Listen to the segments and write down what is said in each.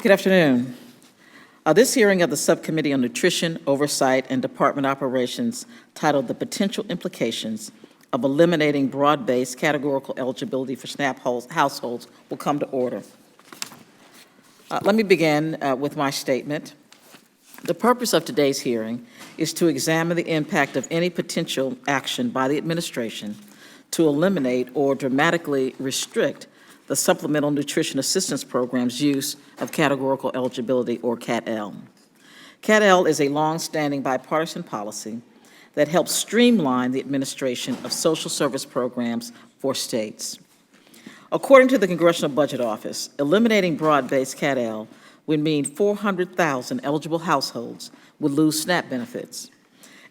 Good afternoon. This hearing of the Subcommittee on Nutrition, Oversight, and Department Operations, titled "The Potential Implications of Eliminating Broad-Based Categorical Eligibility for SNAP Households," will come to order. Let me begin with my statement. The purpose of today's hearing is to examine the impact of any potential action by the administration to eliminate or dramatically restrict the Supplemental Nutrition Assistance Program's use of categorical eligibility, or CAT-L. CAT-L is a long-standing bipartisan policy that helps streamline the administration of social service programs for states. According to the Congressional Budget Office, eliminating broad-based CAT-L would mean 400,000 eligible households would lose SNAP benefits.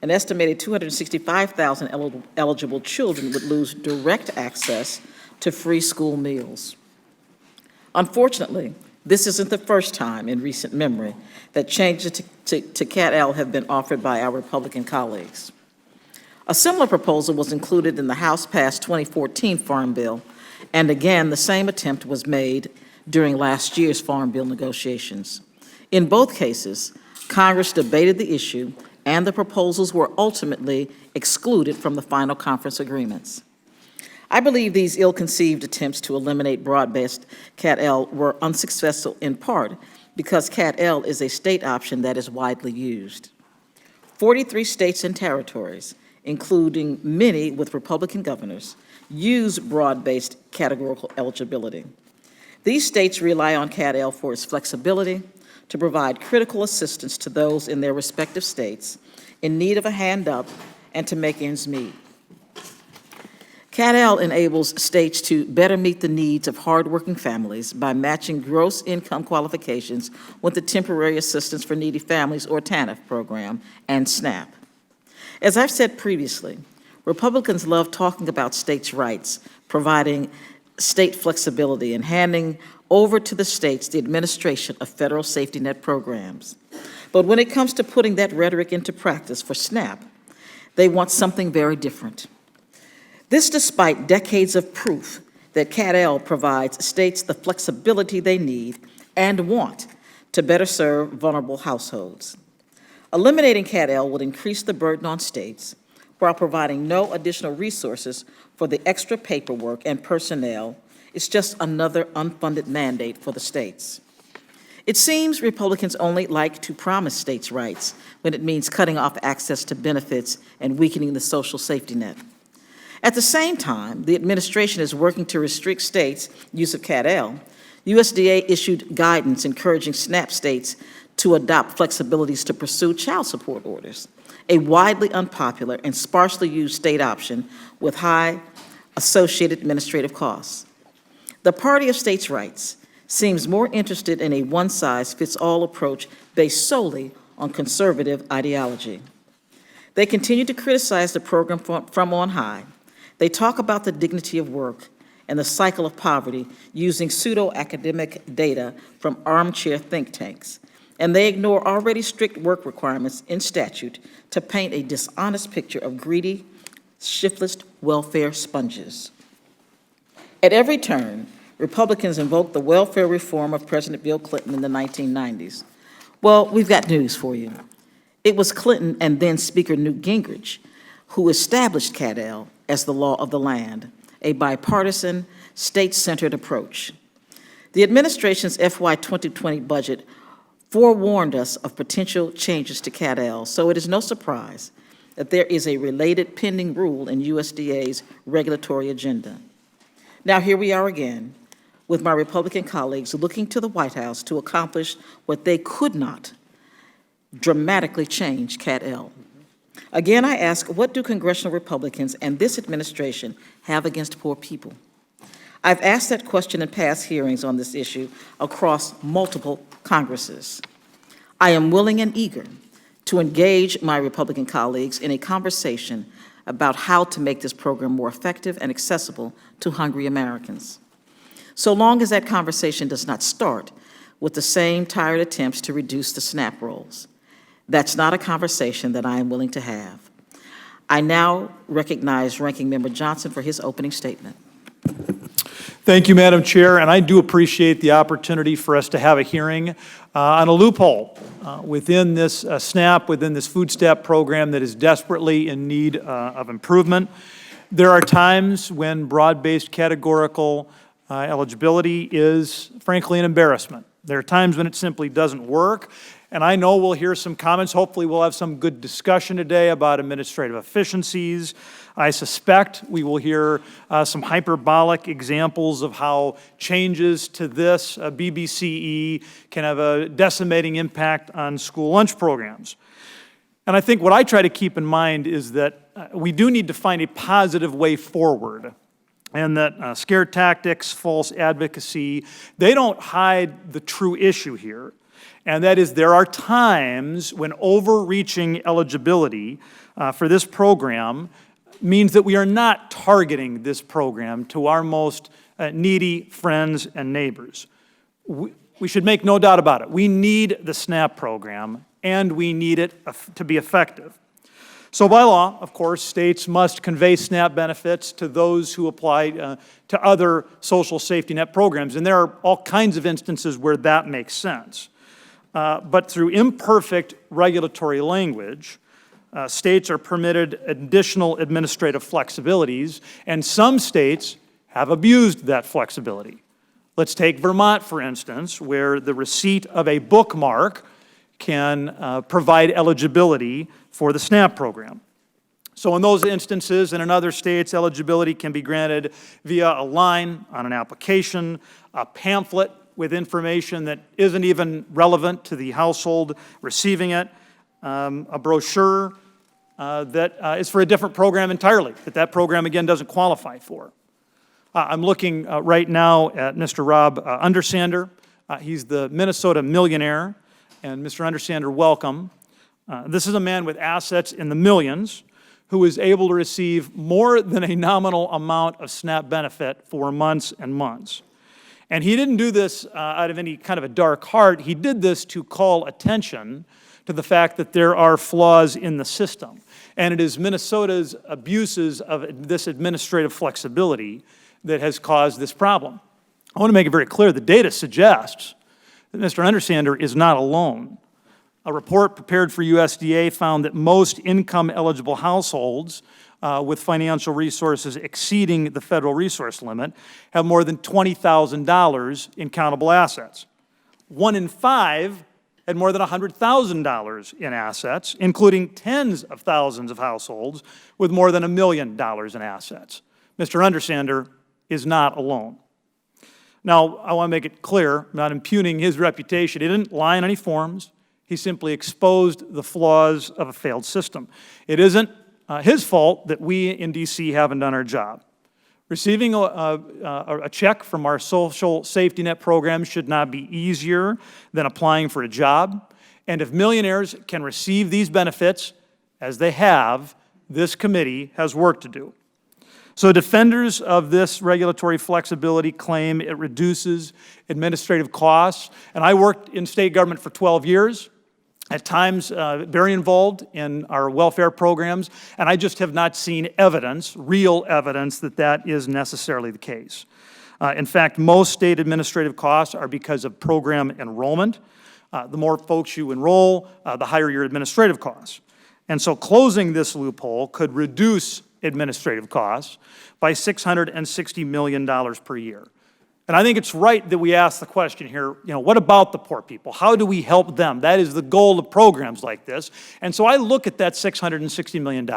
An estimated 265,000 eligible children would lose direct access to free school meals. Unfortunately, this isn't the first time in recent memory that changes to CAT-L have been offered by our Republican colleagues. A similar proposal was included in the House-passed 2014 Farm Bill, and again, the same attempt was made during last year's Farm Bill negotiations. In both cases, Congress debated the issue, and the proposals were ultimately excluded from the final conference agreements. I believe these ill-conceived attempts to eliminate broad-based CAT-L were unsuccessful in part because CAT-L is a state option that is widely used. 43 states and territories, including many with Republican governors, use broad-based categorical eligibility. These states rely on CAT-L for its flexibility to provide critical assistance to those in their respective states in need of a hand up and to make ends meet. CAT-L enables states to better meet the needs of hardworking families by matching gross income qualifications with the Temporary Assistance for Needy Families, or TANF program, and SNAP. As I've said previously, Republicans love talking about states' rights, providing state flexibility, and handing over to the states the administration of federal safety net programs. But when it comes to putting that rhetoric into practice for SNAP, they want something very different. This despite decades of proof that CAT-L provides states the flexibility they need and want to better serve vulnerable households. Eliminating CAT-L would increase the burden on states while providing no additional resources for the extra paperwork and personnel. It's just another unfunded mandate for the states. It seems Republicans only like to promise states' rights when it means cutting off access to benefits and weakening the social safety net. At the same time, the administration is working to restrict states' use of CAT-L. USDA issued guidance encouraging SNAP states to adopt flexibilities to pursue child support orders, a widely unpopular and sparsely used state option with high associated administrative costs. The party of states' rights seems more interested in a one-size-fits-all approach based solely on conservative ideology. They continue to criticize the program from on high. They talk about the dignity of work and the cycle of poverty using pseudo-academic data from armchair think tanks, and they ignore already strict work requirements in statute to paint a dishonest picture of greedy, shiftless welfare sponges. At every turn, Republicans invoke the welfare reform of President Bill Clinton in the 1990s. Well, we've got news for you. It was Clinton and then Speaker Newt Gingrich who established CAT-L as the law of the land, a bipartisan, state-centered approach. The administration's FY 2020 budget forewarned us of potential changes to CAT-L, so it is no surprise that there is a related pending rule in USDA's regulatory agenda. Now here we are again, with my Republican colleagues looking to the White House to accomplish what they could not: dramatically change CAT-L. Again, I ask, what do congressional Republicans and this administration have against poor people? I've asked that question in past hearings on this issue across multiple Congresses. I am willing and eager to engage my Republican colleagues in a conversation about how to make this program more effective and accessible to hungry Americans, so long as that conversation does not start with the same tired attempts to reduce the SNAP rolls. That's not a conversation that I am willing to have. I now recognize Ranking Member Johnson for his opening statement. Thank you, Madam Chair, and I do appreciate the opportunity for us to have a hearing on a loophole within this SNAP, within this food stamp program that is desperately in need of improvement. There are times when broad-based categorical eligibility is, frankly, an embarrassment. There are times when it simply doesn't work, and I know we'll hear some comments. Hopefully we'll have some good discussion today about administrative efficiencies. I suspect we will hear some hyperbolic examples of how changes to this BBCE can have a decimating impact on school lunch programs. And I think what I try to keep in mind is that we do need to find a positive way forward, and that scare tactics, false advocacy, they don't hide the true issue here. And that is, there are times when overreaching eligibility for this program means that we are not targeting this program to our most needy friends and neighbors. We should make no doubt about it. We need the SNAP program, and we need it to be effective. So by law, of course, states must convey SNAP benefits to those who apply to other social safety net programs, and there are all kinds of instances where that makes sense. But through imperfect regulatory language, states are permitted additional administrative flexibilities, and some states have abused that flexibility. Let's take Vermont, for instance, where the receipt of a bookmark can provide eligibility for the SNAP program. So in those instances and in other states, eligibility can be granted via a line on an application, a pamphlet with information that isn't even relevant to the household receiving it, a brochure that is for a different program entirely, that program, again, doesn't qualify for. I'm looking right now at Mr. Rob Undersander. He's the Minnesota millionaire, and Mr. Undersander, welcome. This is a man with assets in the millions who is able to receive more than a nominal amount of SNAP benefit for months and months. And he didn't do this out of any kind of a dark heart. He did this to call attention to the fact that there are flaws in the system. And it is Minnesota's abuses of this administrative flexibility that has caused this problem. I want to make it very clear, the data suggests that Mr. Undersander is not alone. A report prepared for USDA found that most income-eligible households with financial resources exceeding the federal resource limit have more than $20,000 in countable assets. 1 in 5 had more than $100,000 in assets, including tens of thousands of households with more than $1 million in assets. Mr. Undersander is not alone. Now, I want to make it clear, I'm not impugning his reputation. He didn't lie on any forms. He simply exposed the flaws of a failed system. It isn't his fault that we in D.C. haven't done our job. Receiving a check from our social safety net program should not be easier than applying for a job. And if millionaires can receive these benefits, as they have, this committee has work to do. So defenders of this regulatory flexibility claim it reduces administrative costs. And I worked in state government for 12 years. At times very involved in our welfare programs, and I just have not seen evidence, real evidence, that that is necessarily the case. In fact, most state administrative costs are because of program enrollment. The more folks you enroll, the higher your administrative costs. And so closing this loophole could reduce administrative costs by $660 million per year. And I think it's right that we ask the question here, what about the poor people? How do we help them? That is the goal of programs like this. And so I look at that $660 million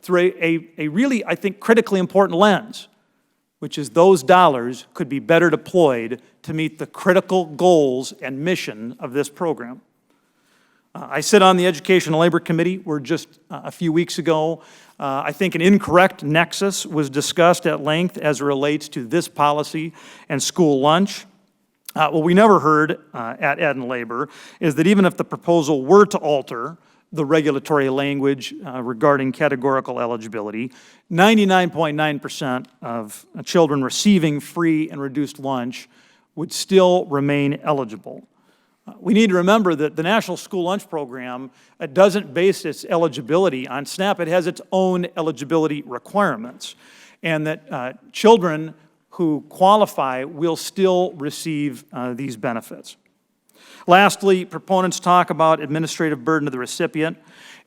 through a really, I think, critically important lens, which is those dollars could be better deployed to meet the critical goals and mission of this program. I sit on the Education and Labor Committee, where just a few weeks ago, I think an incorrect nexus was discussed at length as it relates to this policy and school lunch. What we never heard at Ed and Labor is that even if the proposal were to alter the regulatory language regarding categorical eligibility, 99.9% of children receiving free and reduced lunch would still remain eligible. We need to remember that the National School Lunch Program doesn't base its eligibility on SNAP. It has its own eligibility requirements. And that children who qualify will still receive these benefits. Lastly, proponents talk about administrative burden to the recipient,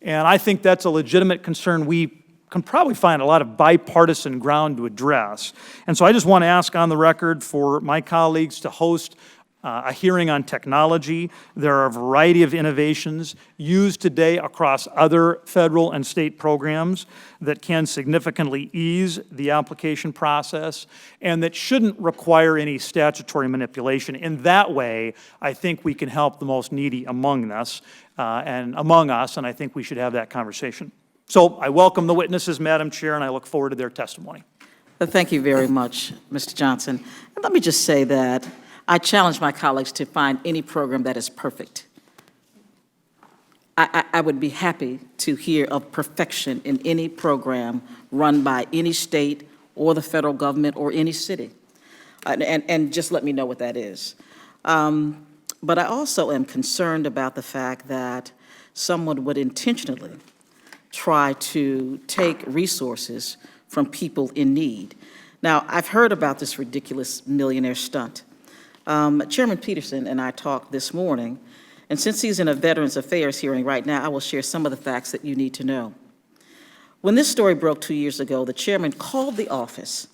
and I think that's a legitimate concern we can probably find a lot of bipartisan ground to address. And so I just want to ask on the record for my colleagues to host a hearing on technology. There are a variety of innovations used today across other federal and state programs that can significantly ease the application process and that shouldn't require any statutory manipulation. In that way, I think we can help the most needy among us, and I think we should have that conversation. So I welcome the witnesses, Madam Chair, and I look forward to their testimony. Thank you very much, Mr. Johnson. And let me just say that I challenge my colleagues to find any program that is perfect. I would be happy to hear of perfection in any program run by any state or the federal government or any city. And just let me know what that is. But I also am concerned about the fact that someone would intentionally try to take resources from people in need. Now, I've heard about this ridiculous millionaire stunt. Chairman Peterson and I talked this morning, and since he's in a Veterans Affairs hearing right now, I will share some of the facts that you need to know. When this story broke 2 years ago, the chairman called the office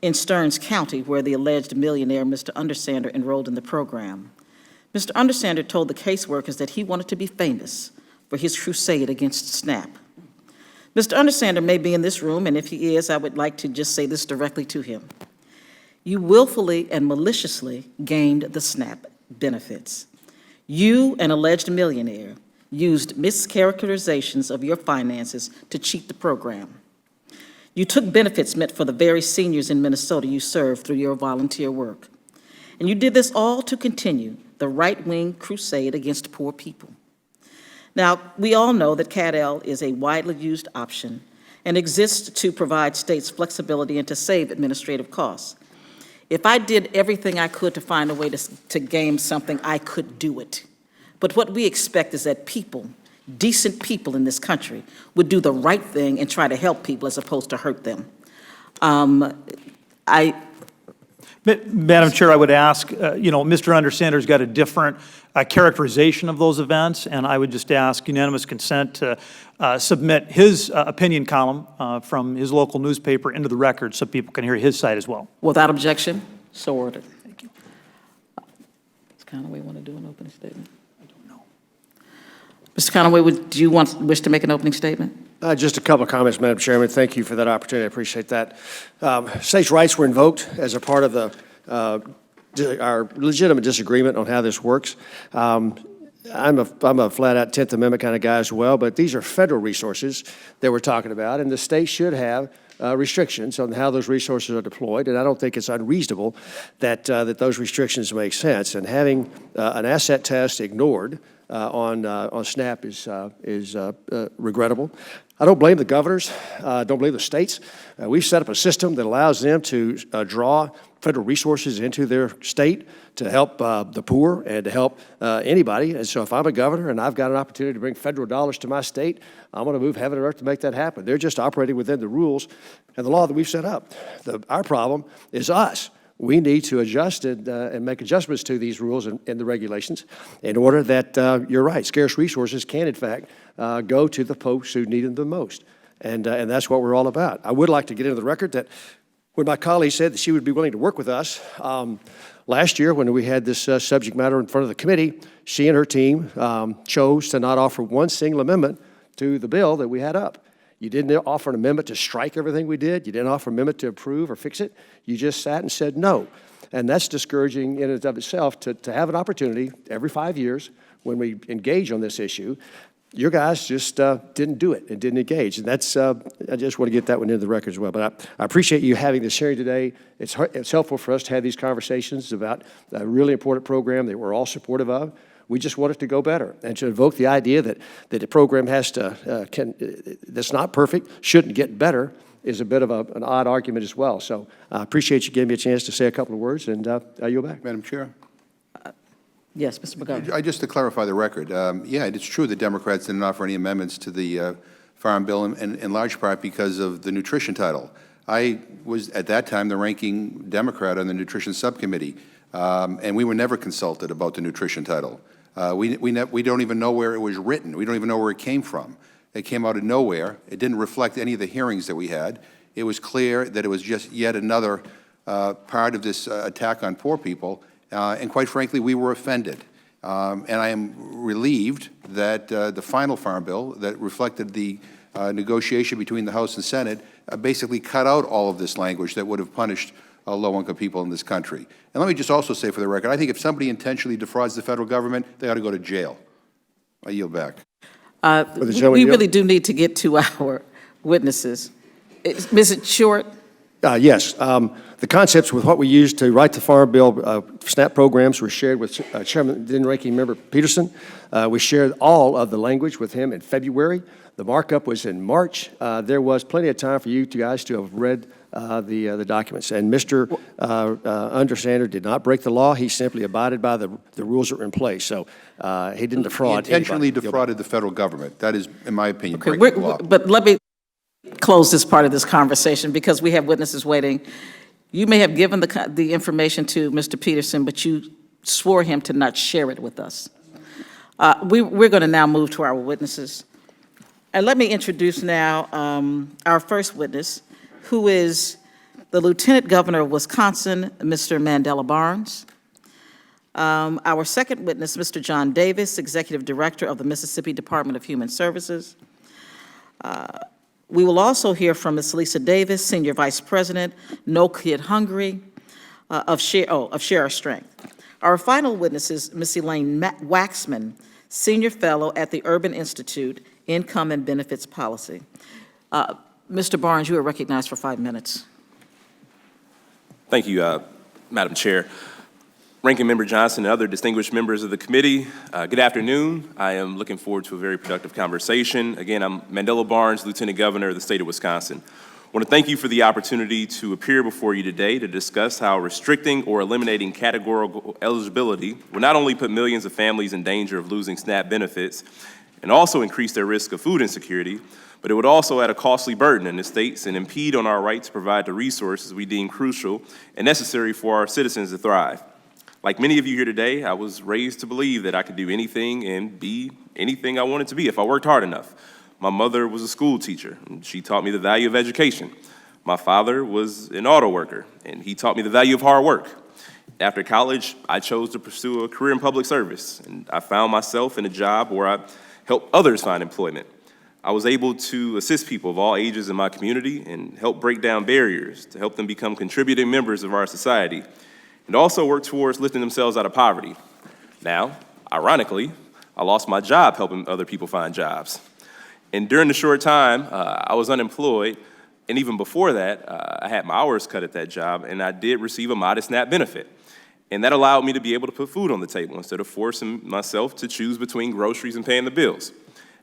in Stearns County where the alleged millionaire, Mr. Undersander, enrolled in the program. Mr. Undersander told the caseworkers that he wanted to be famous for his crusade against SNAP. Mr. Undersander may be in this room, and if he is, I would like to just say this directly to him. You willfully and maliciously gained the SNAP benefits. You, an alleged millionaire, used mischaracterizations of your finances to cheat the program. You took benefits meant for the very seniors in Minnesota you served through your volunteer work. And you did this all to continue the right-wing crusade against poor people. Now, we all know that CADL is a widely used option and exists to provide states flexibility and to save administrative costs. If I did everything I could to find a way to game something, I could do it. But what we expect is that people, decent people in this country, would do the right thing and try to help people as opposed to hurt them. Madam Chair, I would ask, Mr. Undersander's got a different characterization of those events, and I would just ask unanimous consent to submit his opinion column from his local newspaper into the record so people can hear his side as well. Without objection, so ordered. Thank you. Ms. Conaway want to do an opening statement? I don't know. Mr. Conaway, do you wish to make an opening statement? Just a couple of comments, Madam Chairman. Thank you for that opportunity. I appreciate that. States' rights were invoked as a part of our legitimate disagreement on how this works. I'm a flat-out 10th Amendment kind of guy as well, but these are federal resources that we're talking about, and the state should have restrictions on how those resources are deployed, and I don't think it's unreasonable that those restrictions make sense. And having an asset test ignored on SNAP is regrettable. I don't blame the governors. Don't blame the states. We've set up a system that allows them to draw federal resources into their state to help the poor and to help anybody. And so if I'm a governor and I've got an opportunity to bring federal dollars to my state, I'm going to move heaven and earth to make that happen. They're just operating within the rules and the law that we've set up. Our problem is us. We need to adjust and make adjustments to these rules and the regulations in order that, you're right, scarce resources can, in fact, go to the folks who need them the most. And that's what we're all about. I would like to get into the record that when my colleague said that she would be willing to work with us, last year when we had this subject matter in front of the committee, she and her team chose to not offer one single amendment to the bill that we had up. You didn't offer an amendment to strike everything we did. You didn't offer an amendment to approve or fix it. You just sat and said no. And that's discouraging in and of itself to have an opportunity every 5 years when we engage on this issue. Your guys just didn't do it and didn't engage. And that's, I just want to get that one into the record as well. But I appreciate you having this hearing today. It's helpful for us to have these conversations about a really important program that we're all supportive of. We just want it to go better, and to invoke the idea that the program has to, that's not perfect, shouldn't get better, is a bit of an odd argument as well. So I appreciate you giving me a chance to say a couple of words, and I yield back. Madam Chair? Yes, Mr. McGovern. Just to clarify the record, yeah, it's true that Democrats didn't offer any amendments to the Farm Bill in large part because of the nutrition title. I was, at that time, the ranking Democrat on the Nutrition Subcommittee, and we were never consulted about the nutrition title. We don't even know where it was written. We don't even know where it came from. It came out of nowhere. It didn't reflect any of the hearings that we had. It was clear that it was just yet another part of this attack on poor people, and quite frankly, we were offended. And I am relieved that the final Farm Bill that reflected the negotiation between the House and Senate basically cut out all of this language that would have punished low-income people in this country. And let me just also say for the record, I think if somebody intentionally defrauds the federal government, they ought to go to jail. I yield back. We really do need to get to our witnesses. Ms. Short? Yes. The concepts with what we used to write the Farm Bill SNAP programs were shared with Chairman, then Ranking Member Peterson. We shared all of the language with him in February. The markup was in March. There was plenty of time for you two guys to have read the documents. And Mr. Understander did not break the law. He simply abided by the rules that were in place. So he didn't defraud He intentionally anybody. defrauded the federal government. That is, in my opinion, Okay, breaking the law. but let me close this part of this conversation because we have witnesses waiting. You may have given the information to Mr. Peterson, but you swore him to not share it with us. We're going to now move to our witnesses. And let me introduce now our first witness, who is the Lieutenant Governor of Wisconsin, Mr. Mandela Barnes. Our second witness, Mr. John Davis, Executive Director of the Mississippi Department of Human Services. We will also hear from Ms. Lisa Davis, Senior Vice President, No Kid Hungry, of Share Our Strength. Our final witness is Ms. Elaine Waxman, Senior Fellow at the Urban Institute, Income and Benefits Policy. Mr. Barnes, you are recognized for 5 minutes. Thank you, Madam Chair. Ranking Member Johnson and other distinguished members of the committee, good afternoon. I am looking forward to a very productive conversation. Again, I'm Mandela Barnes, Lieutenant Governor of the state of Wisconsin. I want to thank you for the opportunity to appear before you today to discuss how restricting or eliminating categorical eligibility will not only put millions of families in danger of losing SNAP benefits and also increase their risk of food insecurity, but it would also add a costly burden in the states and impede on our right to provide the resources we deem crucial and necessary for our citizens to thrive. Like many of you here today, I was raised to believe that I could do anything and be anything I wanted to be if I worked hard enough. My mother was a school teacher, and she taught me the value of education. My father was an auto worker, and he taught me the value of hard work. After college, I chose to pursue a career in public service, and I found myself in a job where I helped others find employment. I was able to assist people of all ages in my community and help break down barriers to help them become contributing members of our society, and also work towards lifting themselves out of poverty. Now, ironically, I lost my job helping other people find jobs. And during the short time, I was unemployed, and even before that, I had my hours cut at that job, and I did receive a modest SNAP benefit. And that allowed me to be able to put food on the table instead of forcing myself to choose between groceries and paying the bills.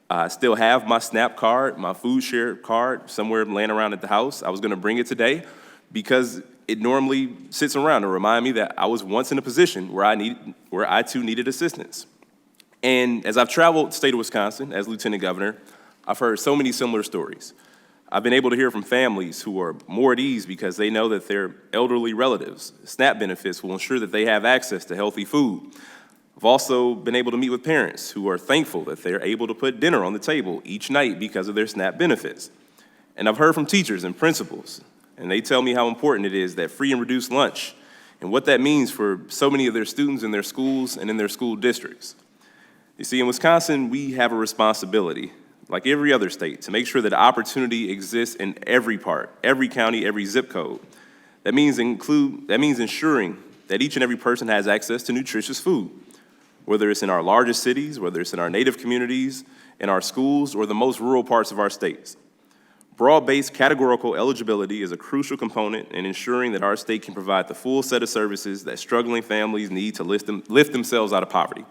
I still have my SNAP card, my food share card, somewhere laying around at the house. I was gonna bring it today because it normally sits around to remind me that I was once in a position where I too needed assistance. And as I've traveled the state of Wisconsin as Lieutenant Governor, I've heard so many similar stories. I've been able to hear from families who are more at ease because they know that their elderly relatives' SNAP benefits will ensure that they have access to healthy food. I've also been able to meet with parents who are thankful that they're able to put dinner on the table each night because of their SNAP benefits. And I've heard from teachers and principals, and they tell me how important it is that free and reduced lunch and what that means for so many of their students in their schools and in their school districts. You see, in Wisconsin, we have a responsibility, like every other state, to make sure that opportunity exists in every part, every county, every zip code. That means ensuring that each and every person has access to nutritious food, whether it's in our largest cities, whether it's in our native communities, in our schools, or the most rural parts of our states. Broad-based categorical eligibility is a crucial component in ensuring that our state can provide the full set of services that struggling families need to lift themselves out of poverty.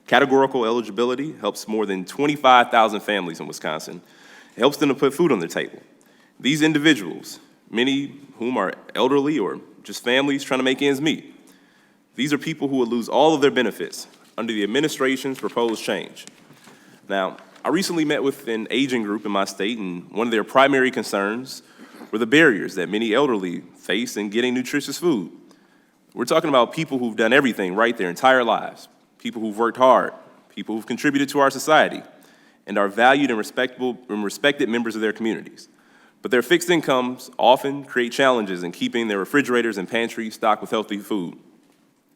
Categorical eligibility helps more than 25,000 families in Wisconsin. It helps them to put food on their table. These individuals, many whom are elderly or just families trying to make ends meet, these are people who will lose all of their benefits under the administration's proposed change. Now, I recently met with an aging group in my state, and one of their primary concerns or the barriers that many elderly face in getting nutritious food. We're talking about people who've done everything right their entire lives, people who've worked hard, people who've contributed to our society, and are valued and respected members of their communities. But their fixed incomes often create challenges in keeping their refrigerators and pantries stocked with healthy food.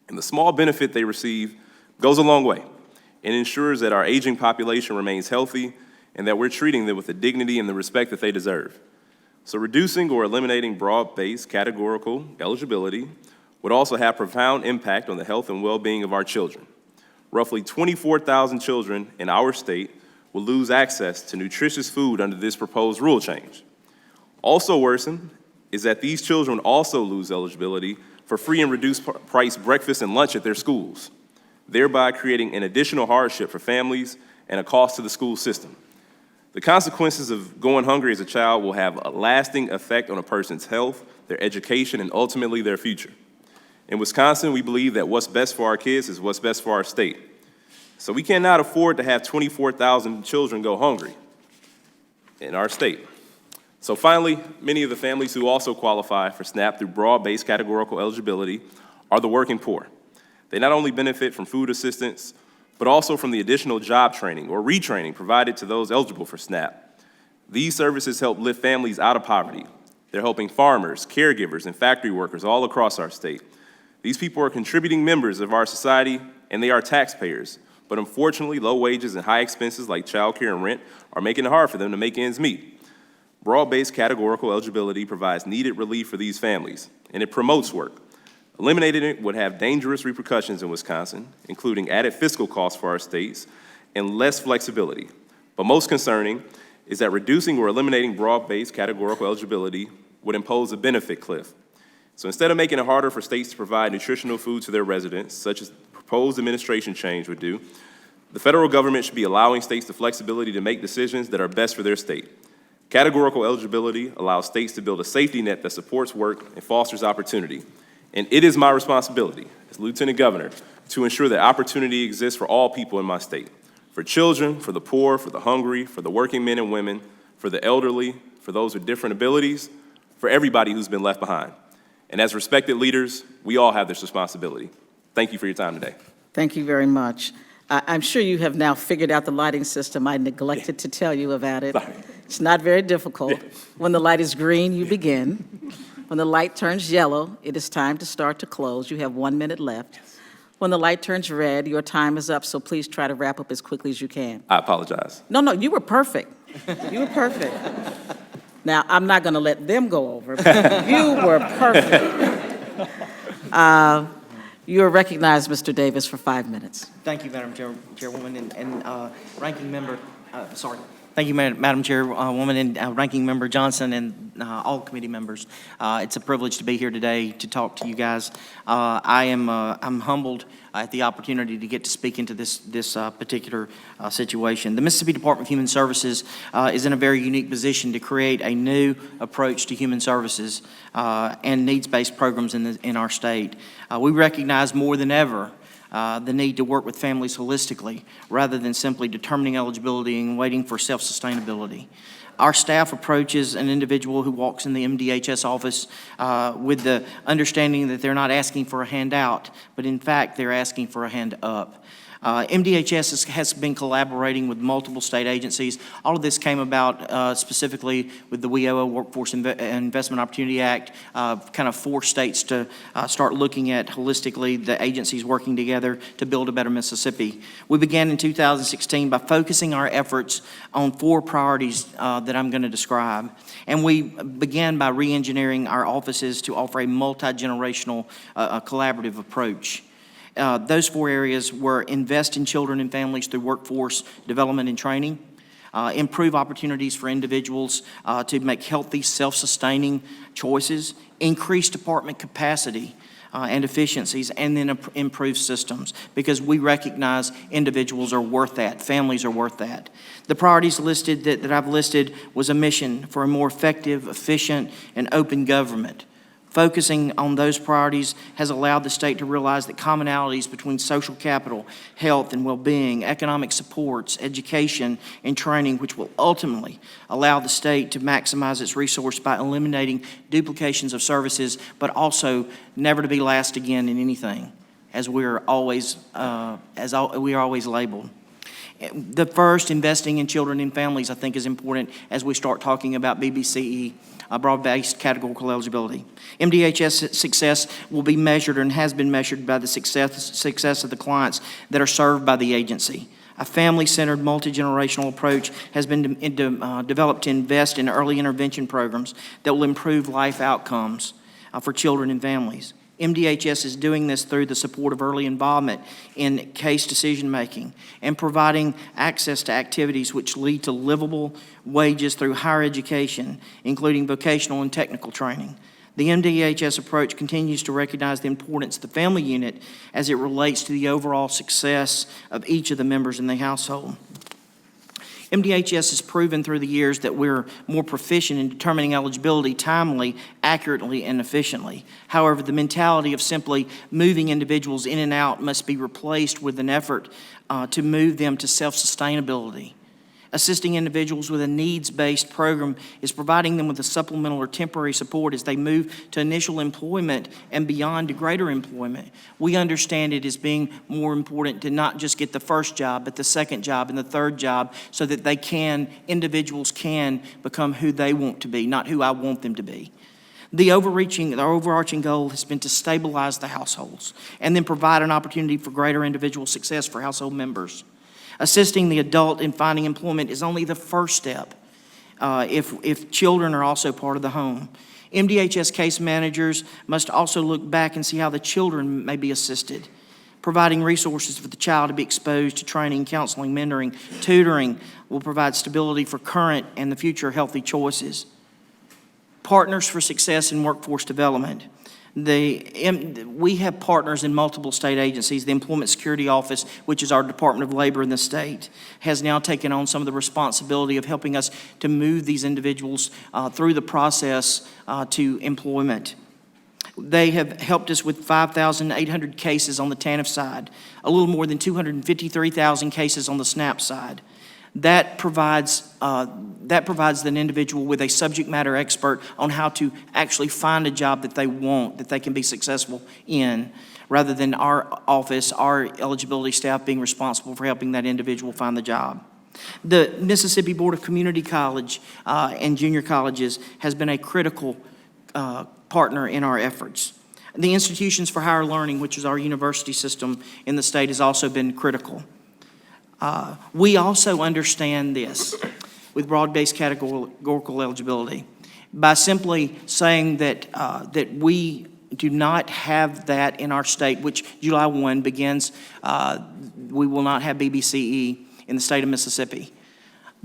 And the small benefit they receive goes a long way and ensures that our aging population remains healthy and that we're treating them with the dignity and the respect that they deserve. So reducing or eliminating broad-based categorical eligibility would also have profound impact on the health and well-being of our children. Roughly 24,000 children in our state will lose access to nutritious food under this proposed rule change. Also worsen is that these children also lose eligibility for free and reduced price breakfast and lunch at their schools, thereby creating an additional hardship for families and a cost to the school system. The consequences of going hungry as a child will have a lasting effect on a person's health, their education, and ultimately their future. In Wisconsin, we believe that what's best for our kids is what's best for our state. So we cannot afford to have 24,000 children go hungry in our state. So finally, many of the families who also qualify for SNAP through broad-based categorical eligibility are the working poor. They not only benefit from food assistance, but also from the additional job training or retraining provided to those eligible for SNAP. These services help lift families out of poverty. They're helping farmers, caregivers, and factory workers all across our state. These people are contributing members of our society, and they are taxpayers. But unfortunately, low wages and high expenses like childcare and rent are making it hard for them to make ends meet. Broad-based categorical eligibility provides needed relief for these families, and it promotes work. Eliminating it would have dangerous repercussions in Wisconsin, including added fiscal costs for our states and less flexibility. But most concerning is that reducing or eliminating broad-based categorical eligibility would impose a benefit cliff. So instead of making it harder for states to provide nutritional food to their residents, such as the proposed administration change would do, the federal government should be allowing states the flexibility to make decisions that are best for their state. Categorical eligibility allows states to build a safety net that supports work and fosters opportunity. And it is my responsibility as Lieutenant Governor to ensure that opportunity exists for all people in my state, for children, for the poor, for the hungry, for the working men and women, for the elderly, for those with different abilities, for everybody who's been left behind. And as respected leaders, we all have this responsibility. Thank you for your time today. Thank you very much. I'm sure you have now figured out the lighting system. I neglected to tell you about it. Sorry. It's not very difficult. When the light is green, you begin. When the light turns yellow, it is time to start to close. You have 1 minute left. When the light turns red, your time is up, so please try to wrap up as quickly as you can. I apologize. No, you were perfect. You were perfect. Now, I'm not going to let them go over, but you were perfect. You are recognized, Mr. Davis, for 5 minutes. Thank you, Madam Chairwoman and Ranking Member, Thank you, Madam Chairwoman and Ranking Member Johnson and all committee members. It's a privilege to be here today to talk to you guys. I'm humbled at the opportunity to get to speak into this particular situation. The Mississippi Department of Human Services is in a very unique position to create a new approach to human services and needs-based programs in our state. We recognize more than ever the need to work with families holistically rather than simply determining eligibility and waiting for self-sustainability. Our staff approaches an individual who walks in the MDHS office with the understanding that they're not asking for a handout, but in fact, they're asking for a hand up. MDHS has been collaborating with multiple state agencies. All of this came about specifically with the WIOA Workforce Investment Opportunity Act, kind of forced states to start looking at holistically the agencies working together to build a better Mississippi. We began in 2016 by focusing our efforts on 4 priorities that I'm going to describe. And we began by re-engineering our offices to offer a multi-generational collaborative approach. Those 4 areas were invest in children and families through workforce development and training, improve opportunities for individuals to make healthy, self-sustaining choices, increase department capacity and efficiencies, and then improve systems, because we recognize individuals are worth that, families are worth that. The priorities listed that I've listed was a mission for a more effective, efficient, and open government, Focusing on those priorities has allowed the state to realize that commonalities between social capital, health and well-being, economic supports, education, and training, which will ultimately allow the state to maximize its resource by eliminating duplications of services, but also never to be last again in anything, as we are always labeled. The first, investing in children and families, I think is important as we start talking about BBCE, broad-based categorical eligibility. MDHS success will be measured and has been measured by the success of the clients that are served by the agency. A family-centered, multi-generational approach has been developed to invest in early intervention programs that will improve life outcomes for children and families. MDHS is doing this through the support of early involvement in case decision-making and providing access to activities which lead to livable wages through higher education, including vocational and technical training. The MDHS approach continues to recognize the importance of the family unit as it relates to the overall success of each of the members in the household. MDHS has proven through the years that we're more proficient in determining eligibility timely, accurately, and efficiently. However, the mentality of simply moving individuals in and out must be replaced with an effort to move them to self-sustainability. Assisting individuals with a needs-based program is providing them with a supplemental or temporary support as they move to initial employment and beyond to greater employment. We understand it as being more important to not just get the first job, but the second job and the third job so that individuals can become who they want to be, not who I want them to be. The overarching goal has been to stabilize the households and then provide an opportunity for greater individual success for household members. Assisting the adult in finding employment is only the first step if children are also part of the home. MDHS case managers must also look back and see how the children may be assisted. Providing resources for the child to be exposed to training, counseling, mentoring, tutoring will provide stability for current and the future healthy choices. Partners for success in workforce development. We have partners in multiple state agencies. The Employment Security Office, which is our Department of Labor in the state, has now taken on some of the responsibility of helping us to move these individuals through the process to employment. They have helped us with 5,800 cases on the TANF side, a little more than 253,000 cases on the SNAP side. That provides an individual with a subject matter expert on how to actually find a job that they want, that they can be successful in, rather than our office, our eligibility staff being responsible for helping that individual find the job. The Mississippi Board of Community College and Junior Colleges has been a critical partner in our efforts. The Institutions for Higher Learning, which is our university system in the state, has also been critical. We also understand this with broad-based categorical eligibility. By simply saying that we do not have that in our state, which July 1 begins, we will not have BBCE in the state of Mississippi.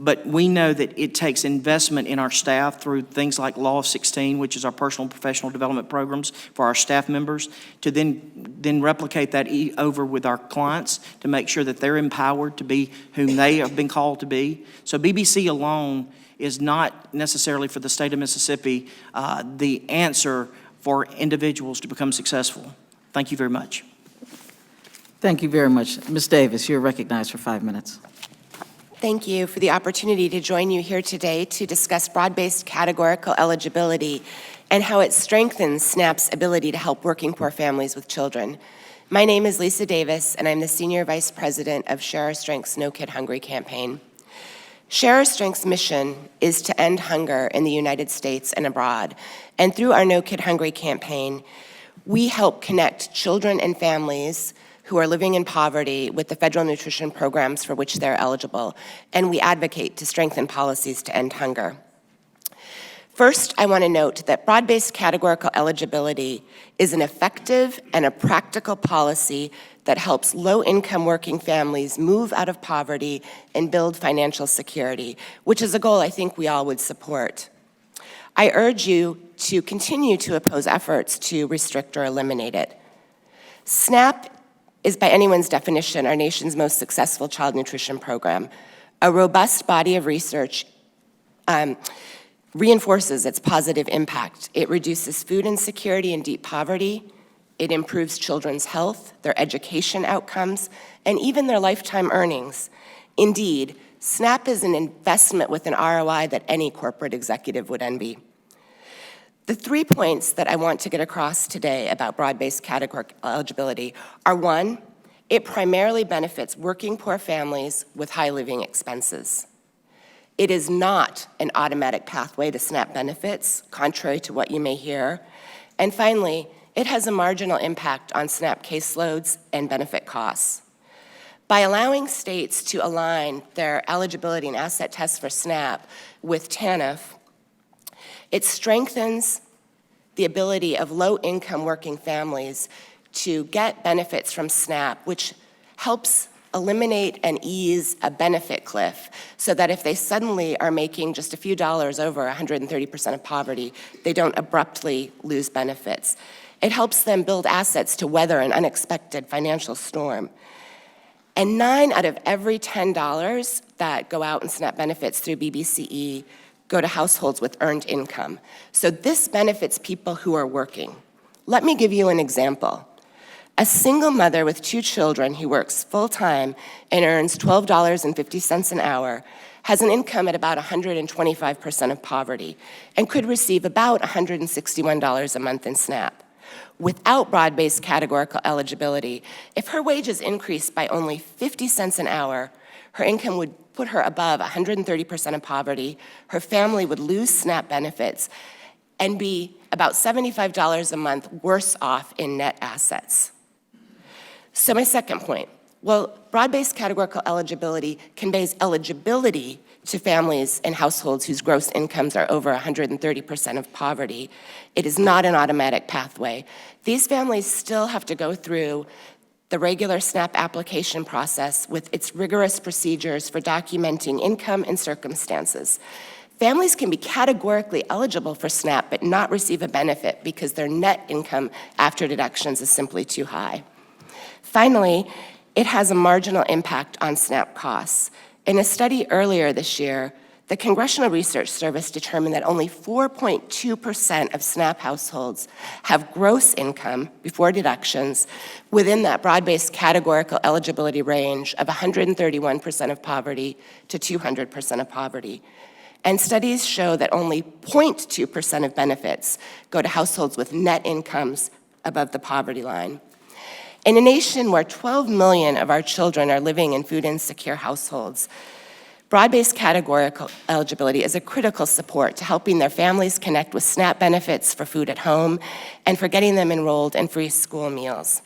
But we know that it takes investment in our staff through things like Law of 16, which is our personal and professional development programs for our staff members, to then replicate that over with our clients to make sure that they're empowered to be whom they have been called to be. So BBC alone is not necessarily for the state of Mississippi the answer for individuals to become successful. Thank you very much. Thank you very much. Ms. Davis, you're recognized for 5 minutes. Thank you for the opportunity to join you here today to discuss broad-based categorical eligibility and how it strengthens SNAP's ability to help working poor families with children. My name is Lisa Davis, and I'm the Senior Vice President of Share Our Strength's No Kid Hungry campaign. Share Our Strength's mission is to end hunger in the United States and abroad, and through our No Kid Hungry campaign, we help connect children and families who are living in poverty with the federal nutrition programs for which they're eligible, and we advocate to strengthen policies to end hunger. First, I want to note that broad-based categorical eligibility is an effective and a practical policy that helps low-income working families move out of poverty and build financial security, which is a goal I think we all would support. I urge you to continue to oppose efforts to restrict or eliminate it. SNAP is by anyone's definition our nation's most successful child nutrition program. A robust body of research reinforces its positive impact. It reduces food insecurity and deep poverty. It improves children's health, their education outcomes, and even their lifetime earnings. Indeed, SNAP is an investment with an ROI that any corporate executive would envy. The 3 points that I want to get across today about broad-based categorical eligibility are: 1, it primarily benefits working poor families with high living expenses. It is not an automatic pathway to SNAP benefits, contrary to what you may hear. And finally, it has a marginal impact on SNAP caseloads and benefit costs. By allowing states to align their eligibility and asset tests for SNAP with TANF, it strengthens the ability of low-income working families to get benefits from SNAP, which helps eliminate and ease a benefit cliff, so that if they suddenly are making just a few dollars over 130% of poverty, they don't abruptly lose benefits. It helps them build assets to weather an unexpected financial storm. And 9 out of every $10 that go out in SNAP benefits through BBCE go to households with earned income. So this benefits people who are working. Let me give you an example. A single mother with 2 children who works full-time and earns $12.50 an hour has an income at about 125% of poverty and could receive about $161 a month in SNAP. Without broad-based categorical eligibility, if her wages increased by only 50 cents an hour, her income would put her above 130% of poverty, her family would lose SNAP benefits, and be about $75 a month worse off in net assets. So my second point, well, broad-based categorical eligibility conveys eligibility to families and households whose gross incomes are over 130% of poverty. It is not an automatic pathway. These families still have to go through the regular SNAP application process with its rigorous procedures for documenting income and circumstances. Families can be categorically eligible for SNAP but not receive a benefit because their net income after deductions is simply too high. Finally, it has a marginal impact on SNAP costs. In a study earlier this year, the Congressional Research Service determined that only 4.2% of SNAP households have gross income before deductions within that broad-based categorical eligibility range of 131% of poverty to 200% of poverty. And studies show that only 0.2% of benefits go to households with net incomes above the poverty line. In a nation where 12 million of our children are living in food-insecure households, broad-based categorical eligibility is a critical support to helping their families connect with SNAP benefits for food at home and for getting them enrolled in free school meals.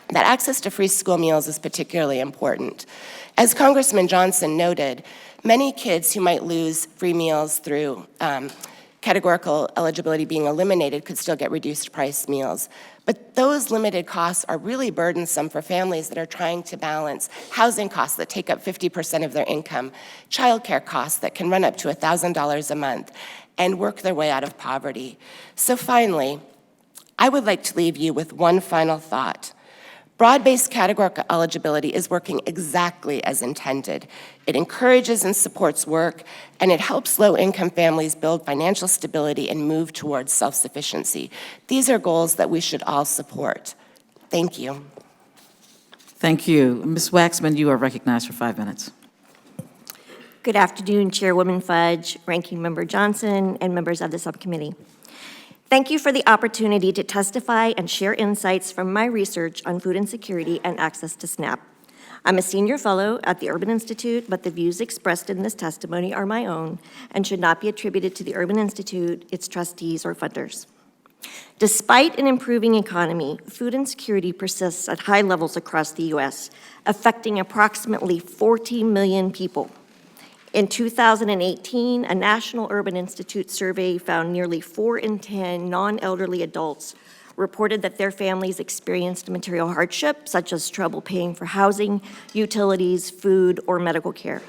That access to free school meals is particularly important. As Congressman Johnson noted, many kids who might lose free meals through categorical eligibility being eliminated could still get reduced price meals. But those limited costs are really burdensome for families that are trying to balance housing costs that take up 50% of their income, childcare costs that can run up to $1,000 a month, and work their way out of poverty. So finally, I would like to leave you with one final thought. Broad-based categorical eligibility is working exactly as intended. It encourages and supports work, and it helps low-income families build financial stability and move towards self-sufficiency. These are goals that we should all support. Thank you. Thank you. Ms. Waxman, you are recognized for 5 minutes. Good afternoon, Chairwoman Fudge, Ranking Member Johnson, and members of the subcommittee. Thank you for the opportunity to testify and share insights from my research on food insecurity and access to SNAP. I'm a senior fellow at the Urban Institute, but the views expressed in this testimony are my own and should not be attributed to the Urban Institute, its trustees, or funders. Despite an improving economy, food insecurity persists at high levels across the U.S., affecting approximately 40 million people. In 2018, a National Urban Institute survey found nearly 4 in 10 non-elderly adults reported that their families experienced material hardship, such as trouble paying for housing, utilities, food, or medical care.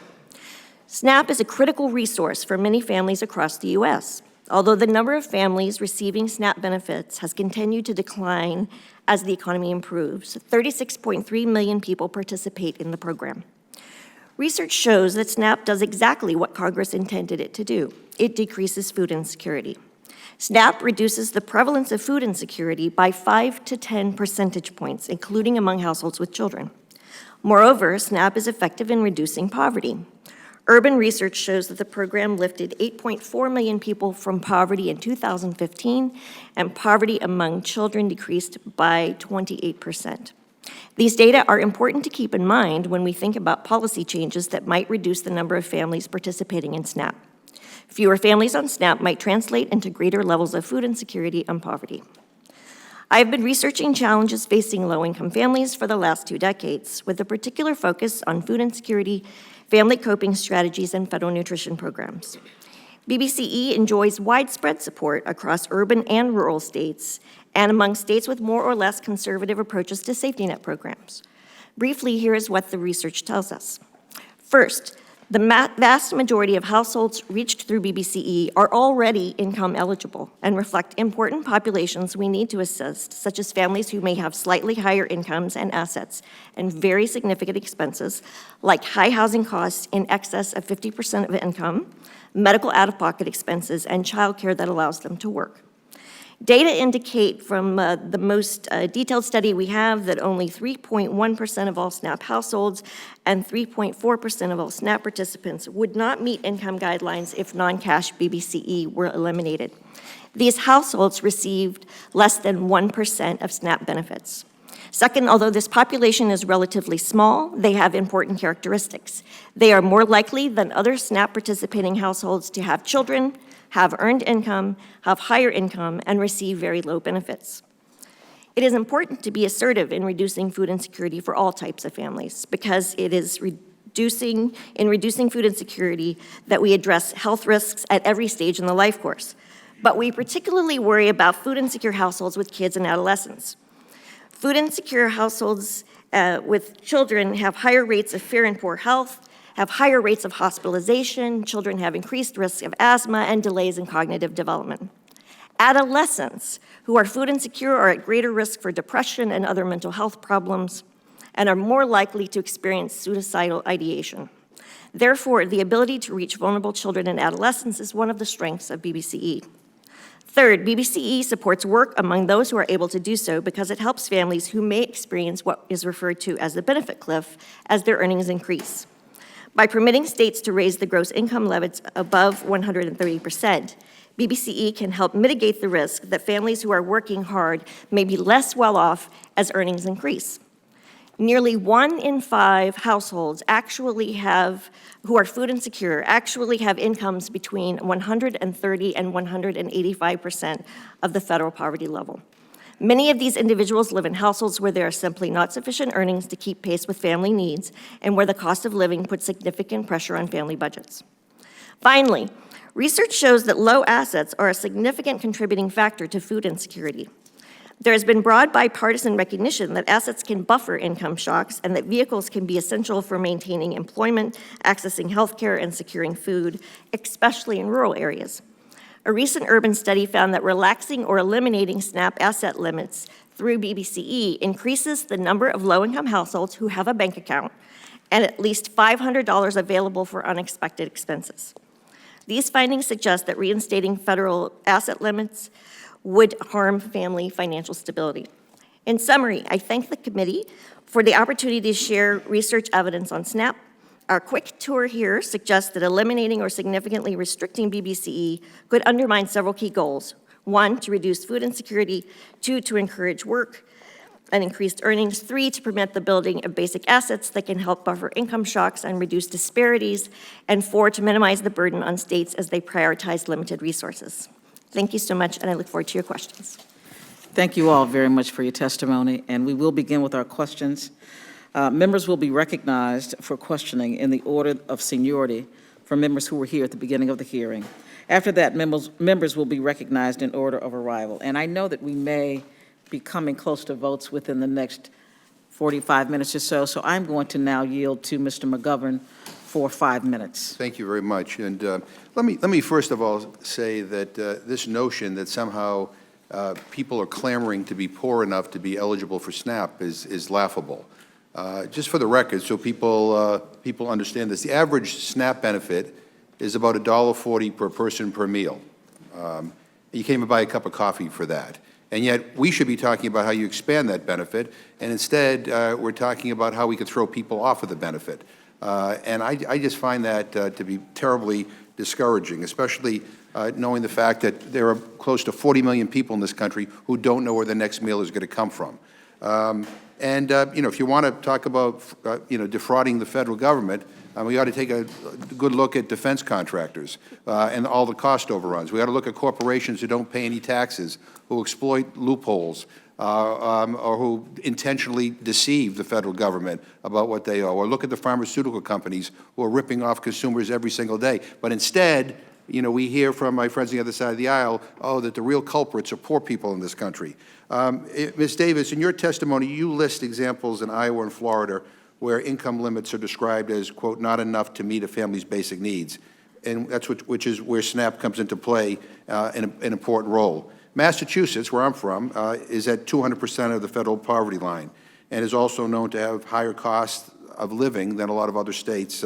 SNAP is a critical resource for many families across the U.S., although the number of families receiving SNAP benefits has continued to decline as the economy improves. 36.3 million people participate in the program. Research shows that SNAP does exactly what Congress intended it to do. It decreases food insecurity. SNAP reduces the prevalence of food insecurity by 5 to 10 percentage points, including among households with children. Moreover, SNAP is effective in reducing poverty. Urban research shows that the program lifted 8.4 million people from poverty in 2015, and poverty among children decreased by 28%. These data are important to keep in mind when we think about policy changes that might reduce the number of families participating in SNAP. Fewer families on SNAP might translate into greater levels of food insecurity and poverty. I have been researching challenges facing low-income families for the last 2 decades, with a particular focus on food insecurity, family coping strategies, and federal nutrition programs. BBCE enjoys widespread support across urban and rural states and among states with more or less conservative approaches to safety net programs. Briefly, here is what the research tells us. First, the vast majority of households reached through BBCE are already income eligible and reflect important populations we need to assist, such as families who may have slightly higher incomes and assets and very significant expenses, like high housing costs in excess of 50% of income, medical out-of-pocket expenses, and childcare that allows them to work. Data indicate from the most detailed study we have that only 3.1% of all SNAP households and 3.4% of all SNAP participants would not meet income guidelines if non-cash BBCE were eliminated. These households received less than 1% of SNAP benefits. Second, although this population is relatively small, they have important characteristics. They are more likely than other SNAP participating households to have children, have earned income, have higher income, and receive very low benefits. It is important to be assertive in reducing food insecurity for all types of families because it is reducing food insecurity that we address health risks at every stage in the life course. But we particularly worry about food insecure households with kids and adolescents. Food insecure households with children have higher rates of fear and poor health, have higher rates of hospitalization, children have increased risks of asthma, and delays in cognitive development. Adolescents who are food insecure are at greater risk for depression and other mental health problems and are more likely to experience suicidal ideation. Therefore, the ability to reach vulnerable children and adolescents is one of the strengths of BBCE. Third, BBCE supports work among those who are able to do so because it helps families who may experience what is referred to as the benefit cliff as their earnings increase. By permitting states to raise the gross income limits above 130%, BBCE can help mitigate the risk that families who are working hard may be less well off as earnings increase. Nearly 1 in 5 households who are food insecure actually have incomes between 130 and 185% of the federal poverty level. Many of these individuals live in households where there are simply not sufficient earnings to keep pace with family needs and where the cost of living puts significant pressure on family budgets. Finally, research shows that low assets are a significant contributing factor to food insecurity. There has been broad bipartisan recognition that assets can buffer income shocks and that vehicles can be essential for maintaining employment, accessing healthcare, and securing food, especially in rural areas. A recent urban study found that relaxing or eliminating SNAP asset limits through BBCE increases the number of low-income households who have a bank account and at least $500 available for unexpected expenses. These findings suggest that reinstating federal asset limits would harm family financial stability. In summary, I thank the committee for the opportunity to share research evidence on SNAP. Our quick tour here suggests that eliminating or significantly restricting BBCE could undermine several key goals. 1, to reduce food insecurity. 2, to encourage work and increased earnings. 3, to permit the building of basic assets that can help buffer income shocks and reduce disparities. And 4, to minimize the burden on states as they prioritize limited resources. Thank you so much, and I look forward to your questions. Thank you all very much for your testimony, and we will begin with our questions. Members will be recognized for questioning in the order of seniority for members who were here at the beginning of the hearing. After that, members will be recognized in order of arrival. And I know that we may be coming close to votes within the next 45 minutes or so I'm going to now yield to Mr. McGovern for 5 minutes. Thank you very much. And let me first of all say that this notion that somehow people are clamoring to be poor enough to be eligible for SNAP is laughable. Just for the record, so people understand this, the average SNAP benefit is about $1.40 per person per meal. You can't even buy a cup of coffee for that. And yet, we should be talking about how you expand that benefit, and instead, we're talking about how we can throw people off of the benefit. And I just find that to be terribly discouraging, especially knowing the fact that there are close to 40 million people in this country who don't know where the next meal is going to come from. If you want to talk about, defrauding the federal government, we ought to take a good look at defense contractors and all the cost overruns. We ought to look at corporations who don't pay any taxes, who exploit loopholes, or who intentionally deceive the federal government about what they owe. Or look at the pharmaceutical companies who are ripping off consumers every single day. But instead, we hear from my friends on the other side of the aisle, that the real culprits are poor people in this country. Ms. Davis, in your testimony, you list examples in Iowa and Florida where income limits are described as, quote, not enough to meet a family's basic needs. And that's which is where SNAP comes into play, an important role. Massachusetts, where I'm from, is at 200% of the federal poverty line and is also known to have higher costs of living than a lot of other states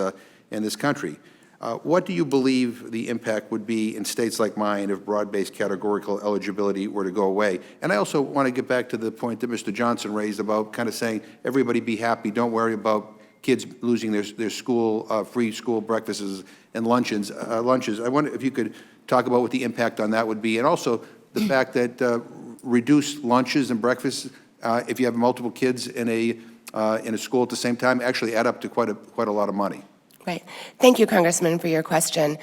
in this country. What do you believe the impact would be in states like mine if broad-based categorical eligibility were to go away? And I also want to get back to the point that Mr. Johnson raised about kind of saying, everybody be happy, don't worry about kids losing their school, free school breakfasts and lunches. I wonder if you could talk about what the impact on that would be, and also the fact that reduced lunches and breakfasts, if you have multiple kids in a school at the same time, actually add up to quite a lot of money. Right. Thank you, Congressman, for your question.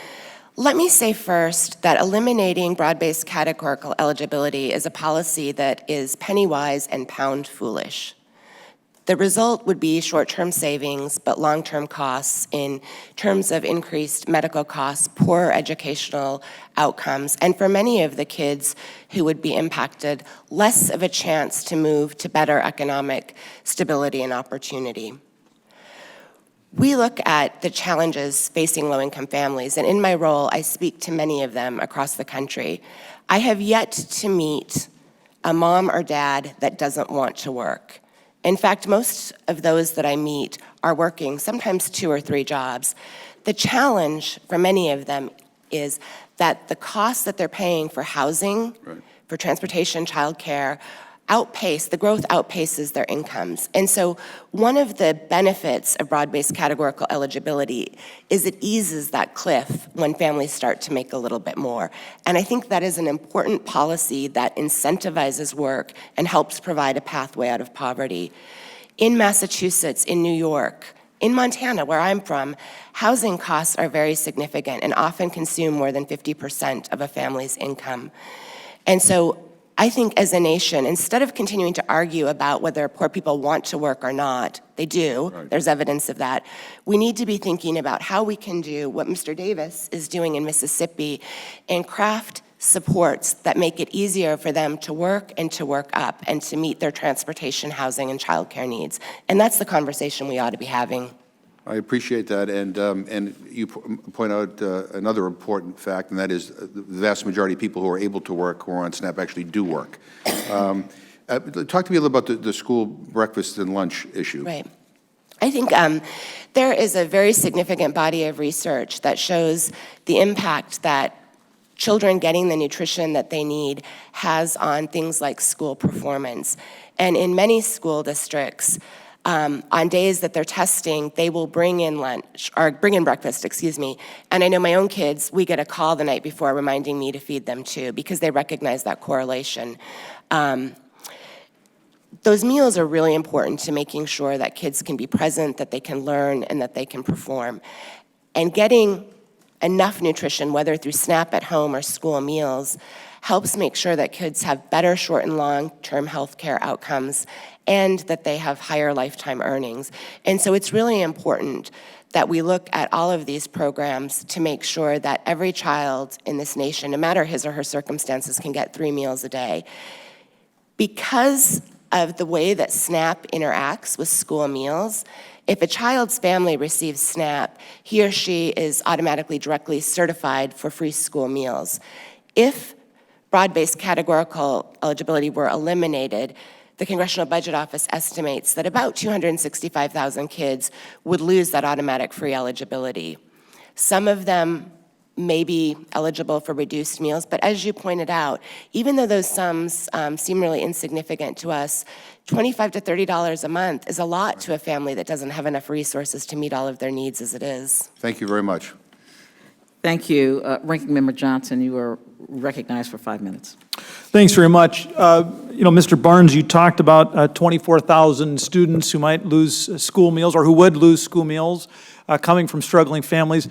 Let me say first that eliminating broad-based categorical eligibility is a policy that is penny-wise and pound-foolish. The result would be short-term savings, but long-term costs in terms of increased medical costs, poor educational outcomes, and for many of the kids who would be impacted, less of a chance to move to better economic stability and opportunity. We look at the challenges facing low-income families, and in my role, I speak to many of them across the country. I have yet to meet a mom or dad that doesn't want to work. In fact, most of those that I meet are working, sometimes 2 or 3 jobs. The challenge for many of them is that the costs that they're paying for housing, right, for transportation, childcare, the growth outpaces their incomes. And so one of the benefits of broad-based categorical eligibility is it eases that cliff when families start to make a little bit more. And I think that is an important policy that incentivizes work and helps provide a pathway out of poverty. In Massachusetts, in New York, in Montana, where I'm from, housing costs are very significant and often consume more than 50% of a family's income. And so I think as a nation, instead of continuing to argue about whether poor people want to work or not, they do, right, there's evidence of that, we need to be thinking about how we can do what Mr. Davis is doing in Mississippi and craft supports that make it easier for them to work and to work up and to meet their transportation, housing, and childcare needs. And that's the conversation we ought to be having. I appreciate that, and you point out another important fact, and that is the vast majority of people who are able to work, who are on SNAP, actually do work. Talk to me a little about the school breakfast and lunch issue. Right. I think there is a very significant body of research that shows the impact that children getting the nutrition that they need has on things like school performance. And in many school districts, on days that they're testing, they will bring in breakfast, And I know my own kids, we get a call the night before reminding me to feed them too, because they recognize that correlation. Those meals are really important to making sure that kids can be present, that they can learn, and that they can perform. And getting enough nutrition, whether through SNAP at home or school meals, helps make sure that kids have better short and long-term health care outcomes and that they have higher lifetime earnings. And so it's really important that we look at all of these programs to make sure that every child in this nation, no matter his or her circumstances, can get 3 meals a day. Because of the way that SNAP interacts with school meals, if a child's family receives SNAP, he or she is automatically directly certified for free school meals. If broad-based categorical eligibility were eliminated, the Congressional Budget Office estimates that about 265,000 kids would lose that automatic free eligibility. Some of them may be eligible for reduced meals, but as you pointed out, even though those sums seem really insignificant to us, $25 to $30 a month is a lot to a family that doesn't have enough resources to meet all of their needs as it is. Thank you very much. Thank you. Ranking Member Johnson, you are recognized for 5 minutes. Thanks very much. Mr. Barnes, you talked about 24,000 students who might lose school meals or who would lose school meals coming from struggling families.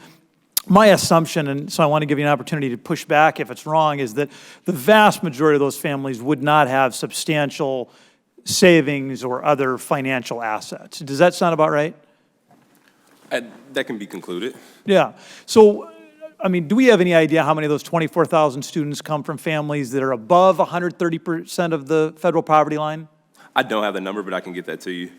My assumption, and so I want to give you an opportunity to push back if it's wrong, is that the vast majority of those families would not have substantial savings or other financial assets. Does that sound about right? That can be concluded. Yeah. So, do we have any idea how many of those 24,000 students come from families that are above 130% of the federal poverty line? I don't have the number, but I can get that to you.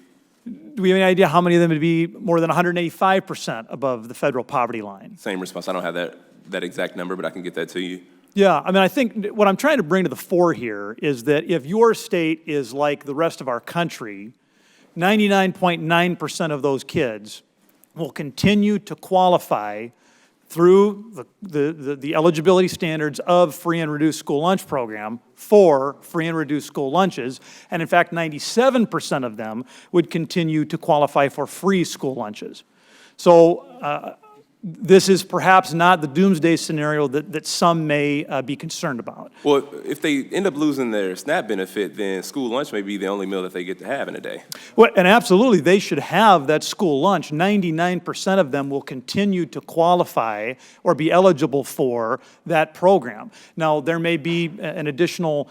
Do we have any idea how many of them would be more than 185% above the federal poverty line? Same response. I don't have that exact number, but I can get that to you. Yeah, I think what I'm trying to bring to the fore here is that if your state is like the rest of our country, 99.9% of those kids will continue to qualify through the eligibility standards of free and reduced school lunch program for free and reduced school lunches. And in fact, 97% of them would continue to qualify for free school lunches. So this is perhaps not the doomsday scenario that some may be concerned about. Well, if they end up losing their SNAP benefit, then school lunch may be the only meal that they get to have in a day. Well, and absolutely, they should have that school lunch. 99% of them will continue to qualify or be eligible for that program. Now, there may be an additional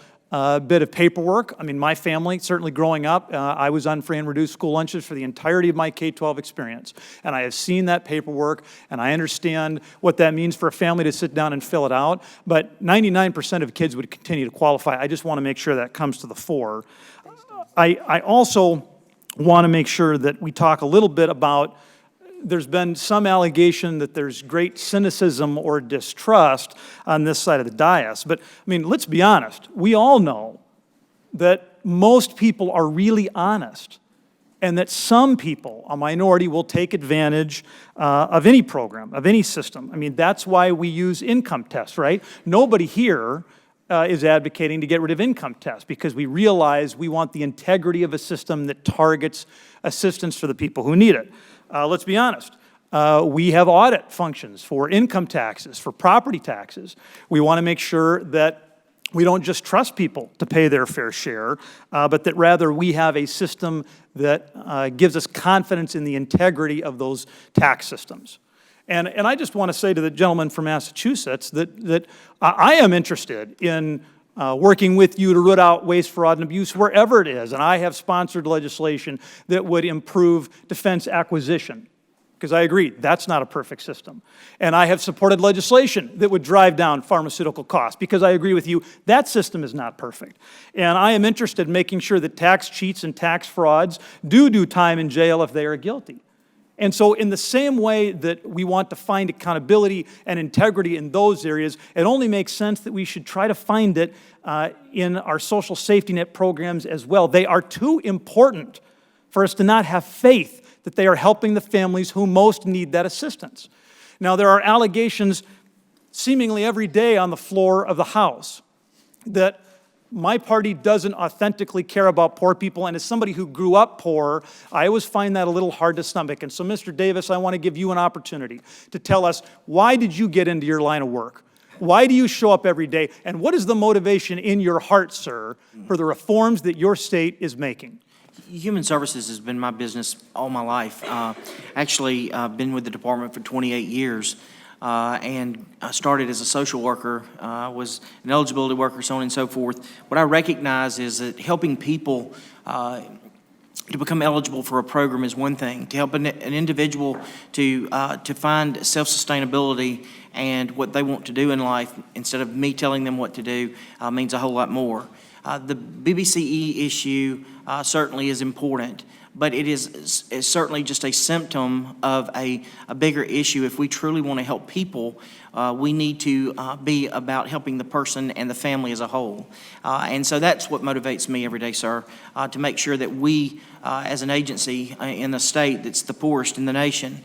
bit of paperwork. My family, certainly growing up, I was on free and reduced school lunches for the entirety of my K-12 experience. And I have seen that paperwork, and I understand what that means for a family to sit down and fill it out. But 99% of kids would continue to qualify. I just want to make sure that comes to the fore. I also want to make sure that we talk a little bit about, there's been some allegation that there's great cynicism or distrust on this side of the dais. But, let's be honest. We all know that most people are really honest and that some people, a minority, will take advantage of any program, of any system. That's why we use income tests, right? Nobody here is advocating to get rid of income tests because we realize we want the integrity of a system that targets assistance for the people who need it. Let's be honest. We have audit functions for income taxes, for property taxes. We want to make sure that we don't just trust people to pay their fair share, but that rather we have a system that gives us confidence in the integrity of those tax systems. And I just want to say to the gentleman from Massachusetts that I am interested in working with you to root out waste, fraud, and abuse wherever it is. And I have sponsored legislation that would improve defense acquisition, because I agree, that's not a perfect system. And I have supported legislation that would drive down pharmaceutical costs, because I agree with you, that system is not perfect. And I am interested in making sure that tax cheats and tax frauds do time in jail if they are guilty. And so in the same way that we want to find accountability and integrity in those areas, it only makes sense that we should try to find it in our social safety net programs as well. They are too important for us to not have faith that they are helping the families who most need that assistance. Now, there are allegations seemingly every day on the floor of the House that my party doesn't authentically care about poor people, and as somebody who grew up poor, I always find that a little hard to stomach. And so, Mr. Davis, I want to give you an opportunity to tell us, why did you get into your line of work? Why do you show up every day? And what is the motivation in your heart, sir, for the reforms that your state is making? Human Services has been my business all my life. Actually, I've been with the department for 28 years. And I started as a social worker, was an eligibility worker, so on and so forth. What I recognize is that helping people to become eligible for a program is one thing. To help an individual to find self-sustainability and what they want to do in life, instead of me telling them what to do, means a whole lot more. The BBCE issue certainly is important, but it is certainly just a symptom of a bigger issue. If we truly want to help people, we need to be about helping the person and the family as a whole. And so that's what motivates me every day, sir, to make sure that we, as an agency in the state that's the poorest in the nation,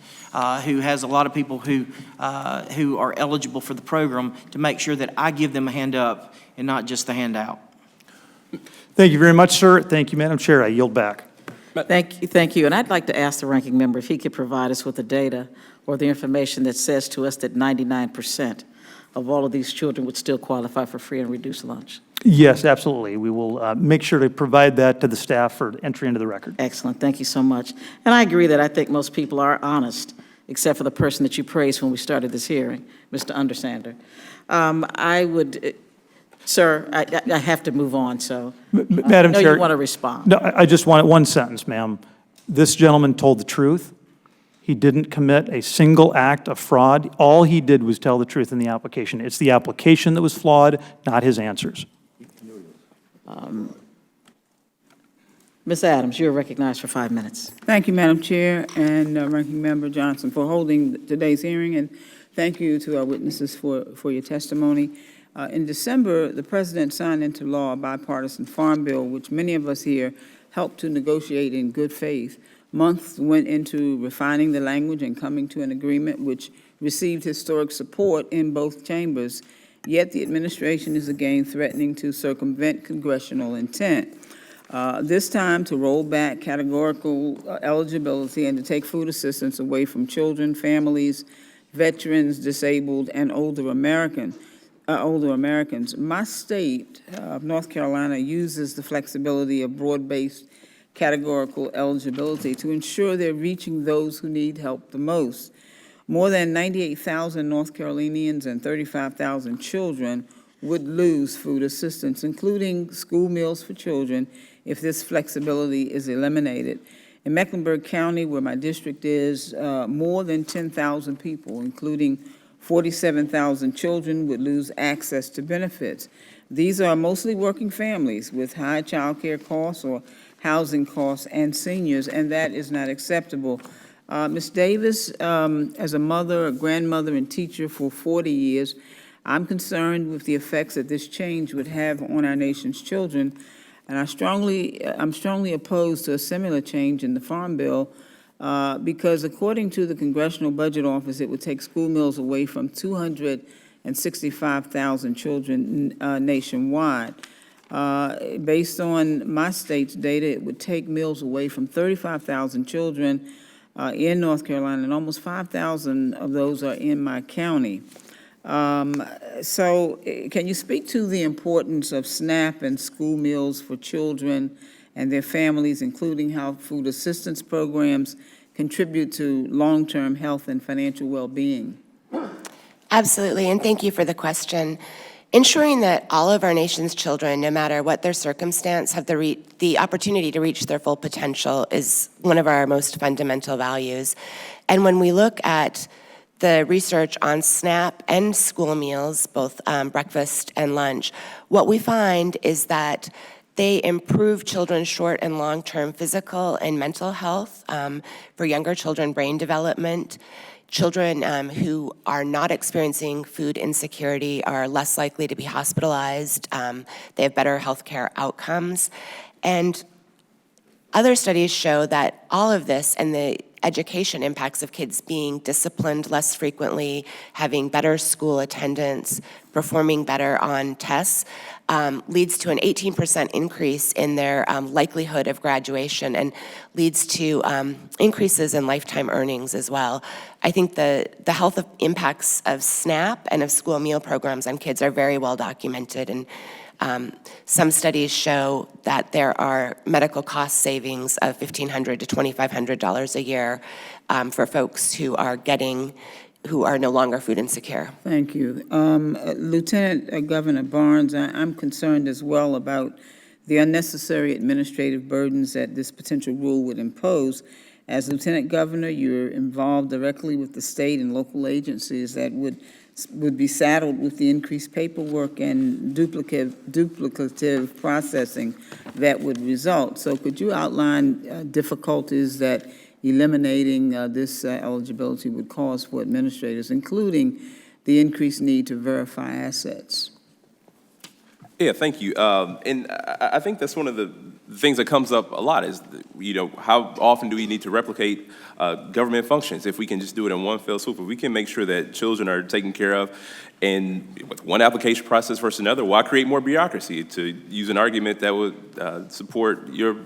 who has a lot of people who are eligible for the program, to make sure that I give them a hand up and not just the handout. Thank you very much, sir. Thank you, Madam Chair. I yield back. Thank you. And I'd like to ask the ranking member if he could provide us with the data or the information that says to us that 99% of all of these children would still qualify for free and reduced lunch. Yes, absolutely. We will make sure to provide that to the staff for entry into the record. Excellent. Thank you so much. And I agree that I think most people are honest, except for the person that you praised when we started this hearing, Mr. Undersander. Sir, I have to move on, so. Madam Chair. I know you want to respond. No, I just want one sentence, ma'am. This gentleman told the truth. He didn't commit a single act of fraud. All he did was tell the truth in the application. It's the application that was flawed, not his answers. Ms. Adams, you're recognized for 5 minutes. Thank you, Madam Chair, and Ranking Member Johnson for holding today's hearing, and thank you to our witnesses for your testimony. In December, the President signed into law a bipartisan farm bill, which many of us here helped to negotiate in good faith. Months went into refining the language and coming to an agreement which received historic support in both chambers, yet the administration is again threatening to circumvent congressional intent. This time to roll back categorical eligibility and to take food assistance away from children, families, veterans, disabled, and older Americans. My state of North Carolina uses the flexibility of broad-based categorical eligibility to ensure they're reaching those who need help the most. More than 98,000 North Carolinians and 35,000 children would lose food assistance, including school meals for children, if this flexibility is eliminated. In Mecklenburg County, where my district is, more than 10,000 people, including 47,000 children, would lose access to benefits. These are mostly working families with high child care costs or housing costs and seniors, and that is not acceptable. Ms. Davis, as a mother, a grandmother, and teacher for 40 years, I'm concerned with the effects that this change would have on our nation's children, and I'm strongly opposed to a similar change in the Farm Bill because according to the Congressional Budget Office, it would take school meals away from 265,000 children nationwide. Based on my state's data, it would take meals away from 35,000 children in North Carolina, and almost 5,000 of those are in my county. So can you speak to the importance of SNAP and school meals for children and their families, including how food assistance programs contribute to long-term health and financial well-being? Absolutely, and thank you for the question. Ensuring that all of our nation's children, no matter what their circumstance, have the opportunity to reach their full potential is one of our most fundamental values. And when we look at the research on SNAP and school meals, both breakfast and lunch, what we find is that they improve children's short and long-term physical and mental health, for younger children, brain development. Children who are not experiencing food insecurity are less likely to be hospitalized. They have better healthcare outcomes. And other studies show that all of this and the education impacts of kids being disciplined less frequently, having better school attendance, performing better on tests, leads to an 18% increase in their likelihood of graduation and leads to increases in lifetime earnings as well. I think the health impacts of SNAP and of school meal programs on kids are very well documented, and some studies show that there are medical cost savings of $1,500 to $2,500 a year for folks who are no longer food insecure. Thank you. Lieutenant Governor Barnes, I'm concerned as well about the unnecessary administrative burdens that this potential rule would impose. As Lieutenant Governor, you're involved directly with the state and local agencies that would would be saddled with the increased paperwork and duplicative processing that would result. So could you outline difficulties that eliminating this eligibility would cause for administrators, including the increased need to verify assets? Yeah, thank you. And I think that's one of the things that comes up a lot is, how often do we need to replicate government functions? If we can just do it in one fell swoop, if we can make sure that children are taken care of and with one application process versus another, why create more bureaucracy? To use an argument that would support your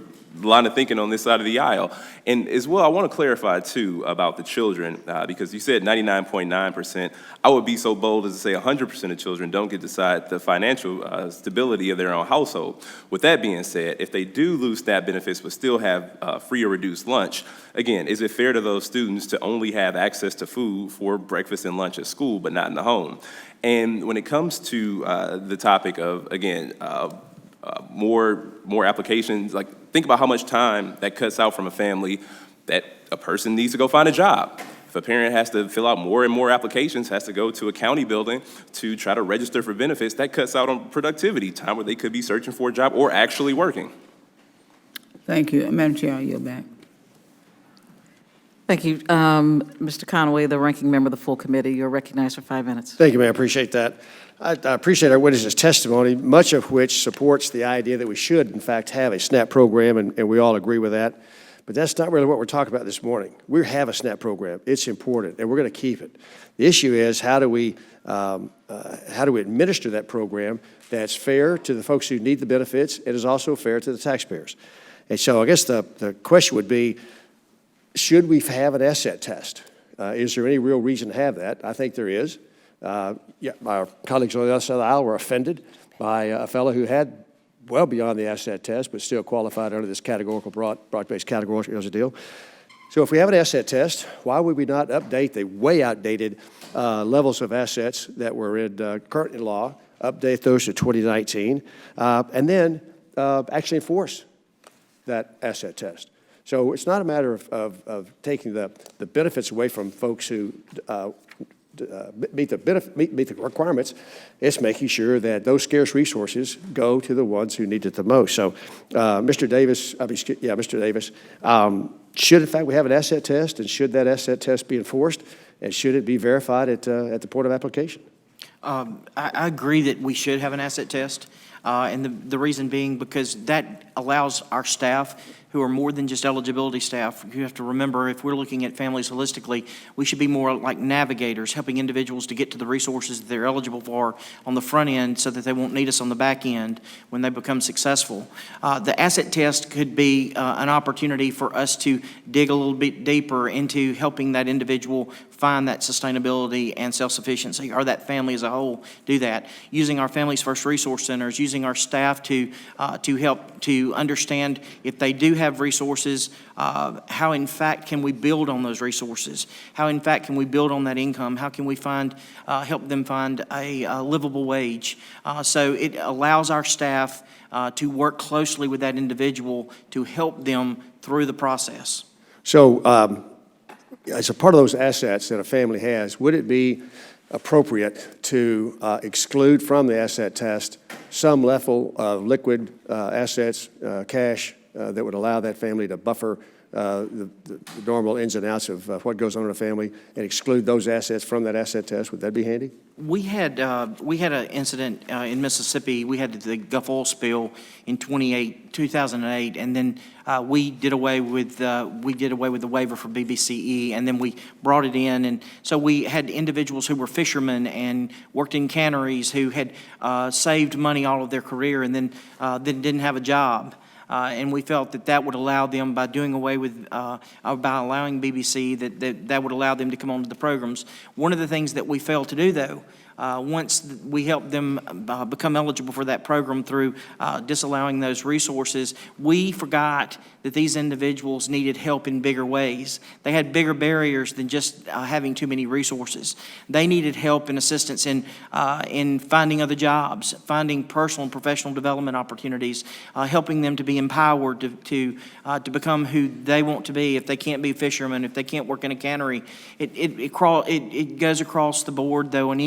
line of thinking on this side of the aisle. And as well, I want to clarify too about the children, because you said 99.9%. I would be so bold as to say 100% of children don't get to decide the financial stability of their own household. With that being said, if they do lose SNAP benefits but still have free or reduced lunch, again, is it fair to those students to only have access to food for breakfast and lunch at school but not in the home? And when it comes to the topic of, again, more applications, like think about how much time that cuts out from a family that a person needs to go find a job. If a parent has to fill out more and more applications, has to go to a county building to try to register for benefits, that cuts out on productivity, time where they could be searching for a job or actually working. Thank you. Madam Chair, I'll yield back. Thank you. Mr. Conway, the ranking member of the full committee, you're recognized for 5 minutes. Thank you, Mayor. I appreciate that. I appreciate our witness's testimony, much of which supports the idea that we should, in fact, have a SNAP program, and we all agree with that. But that's not really what we're talking about this morning. We have a SNAP program. It's important, and we're going to keep it. The issue is how do we administer that program that's fair to the folks who need the benefits and is also fair to the taxpayers. And so I guess the question would be, should we have an asset test? Is there any real reason to have that? I think there is. Our colleagues on the other side of the aisle were offended by a fellow who had well beyond the asset test, but still qualified under this categorical, broad-based categorical deal. So if we have an asset test, why would we not update the way outdated levels of assets that were in current in law, update those to 2019, and then actually enforce that asset test? So it's not a matter of taking the benefits away from folks who meet the requirements. It's making sure that those scarce resources go to the ones who need it the most. So, Mr. Davis, should in fact we have an asset test, and should that asset test be enforced, and should it be verified at the point of application? I agree that we should have an asset test, and the reason being because that allows our staff, who are more than just eligibility staff. You have to remember, if we're looking at families holistically, we should be more like navigators, helping individuals to get to the resources that they're eligible for on the front end so that they won't need us on the back end when they become successful. The asset test could be an opportunity for us to dig a little bit deeper into helping that individual find that sustainability and self-sufficiency, or that family as a whole do that. Using our Families First Resource Centers, using our staff to help to understand if they do have resources, how in fact can we build on those resources? How in fact can we build on that income? How can we help them find a livable wage? So it allows our staff to work closely with that individual to help them through the process. So as a part of those assets that a family has, would it be appropriate to exclude from the asset test some level of liquid assets, cash, that would allow that family to buffer the normal ins and outs of what goes on in a family, and exclude those assets from that asset test? Would that be handy? We had an incident in Mississippi. We had the Gulf oil spill in 2008, and then we did away with the waiver for BBCE, and then we brought it in, and so we had individuals who were fishermen and worked in canneries who had saved money all of their career, and then didn't have a job. And we felt that would allow them, by doing away with, by allowing BBC, that would allow them to come onto the programs. One of the things that we failed to do, though, once we help them become eligible for that program through disallowing those resources, we forgot that these individuals needed help in bigger ways. They had bigger barriers than just having too many resources. They needed help and assistance in finding other jobs, finding personal and professional development opportunities, helping them to be empowered to become who they want to be. If they can't be fishermen, if they can't work in a cannery, it goes across the board, though, in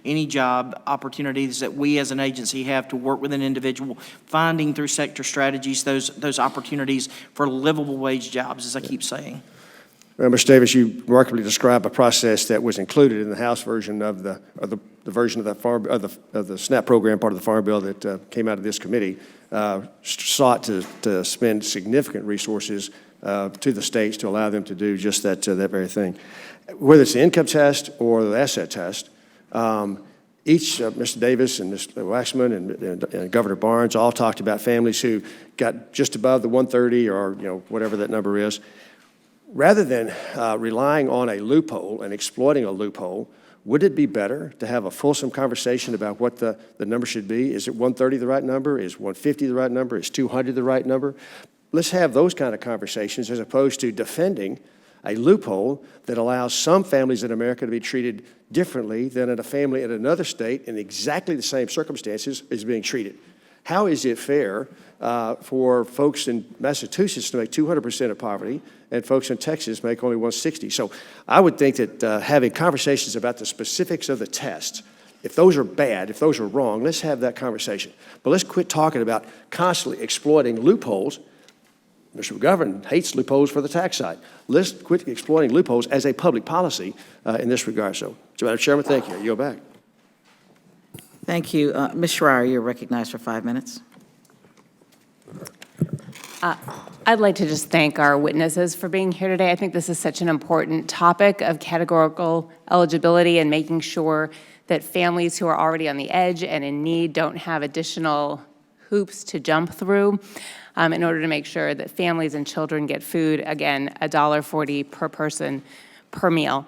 any job opportunities that we as an agency have to work with an individual, finding through sector strategies those opportunities for livable wage jobs, as I keep saying. Well, Mr. Davis, you remarkably described a process that was included in the House version of the version of the SNAP program, part of the Farm Bill that came out of this committee, sought to spend significant resources to the states to allow them to do just that very thing. Whether it's the income test or the asset test, each, Mr. Davis and Mr. Waxman and Governor Barnes all talked about families who got just above the 130 or whatever that number is. Rather than relying on a loophole and exploiting a loophole, would it be better to have a fulsome conversation about what the number should be? Is it 130 the right number? Is 150 the right number? Is 200 the right number? Let's have those kind of conversations as opposed to defending a loophole that allows some families in America to be treated differently than a family in another state in exactly the same circumstances is being treated. How is it fair for folks in Massachusetts to make 200% of poverty and folks in Texas make only 160? So I would think that having conversations about the specifics of the tests, if those are bad, if those are wrong, let's have that conversation. But let's quit talking about constantly exploiting loopholes. Mr. McGovern hates loopholes for the tax side. Let's quit exploiting loopholes as a public policy in this regard. So, Madam Chairman, thank you. I yield back. Thank you. Ms. Schreier, you're recognized for 5 minutes. I'd like to just thank our witnesses for being here today. I think this is such an important topic of categorical eligibility and making sure that families who are already on the edge and in need don't have additional hoops to jump through in order to make sure that families and children get food, again, $1.40 per person per meal.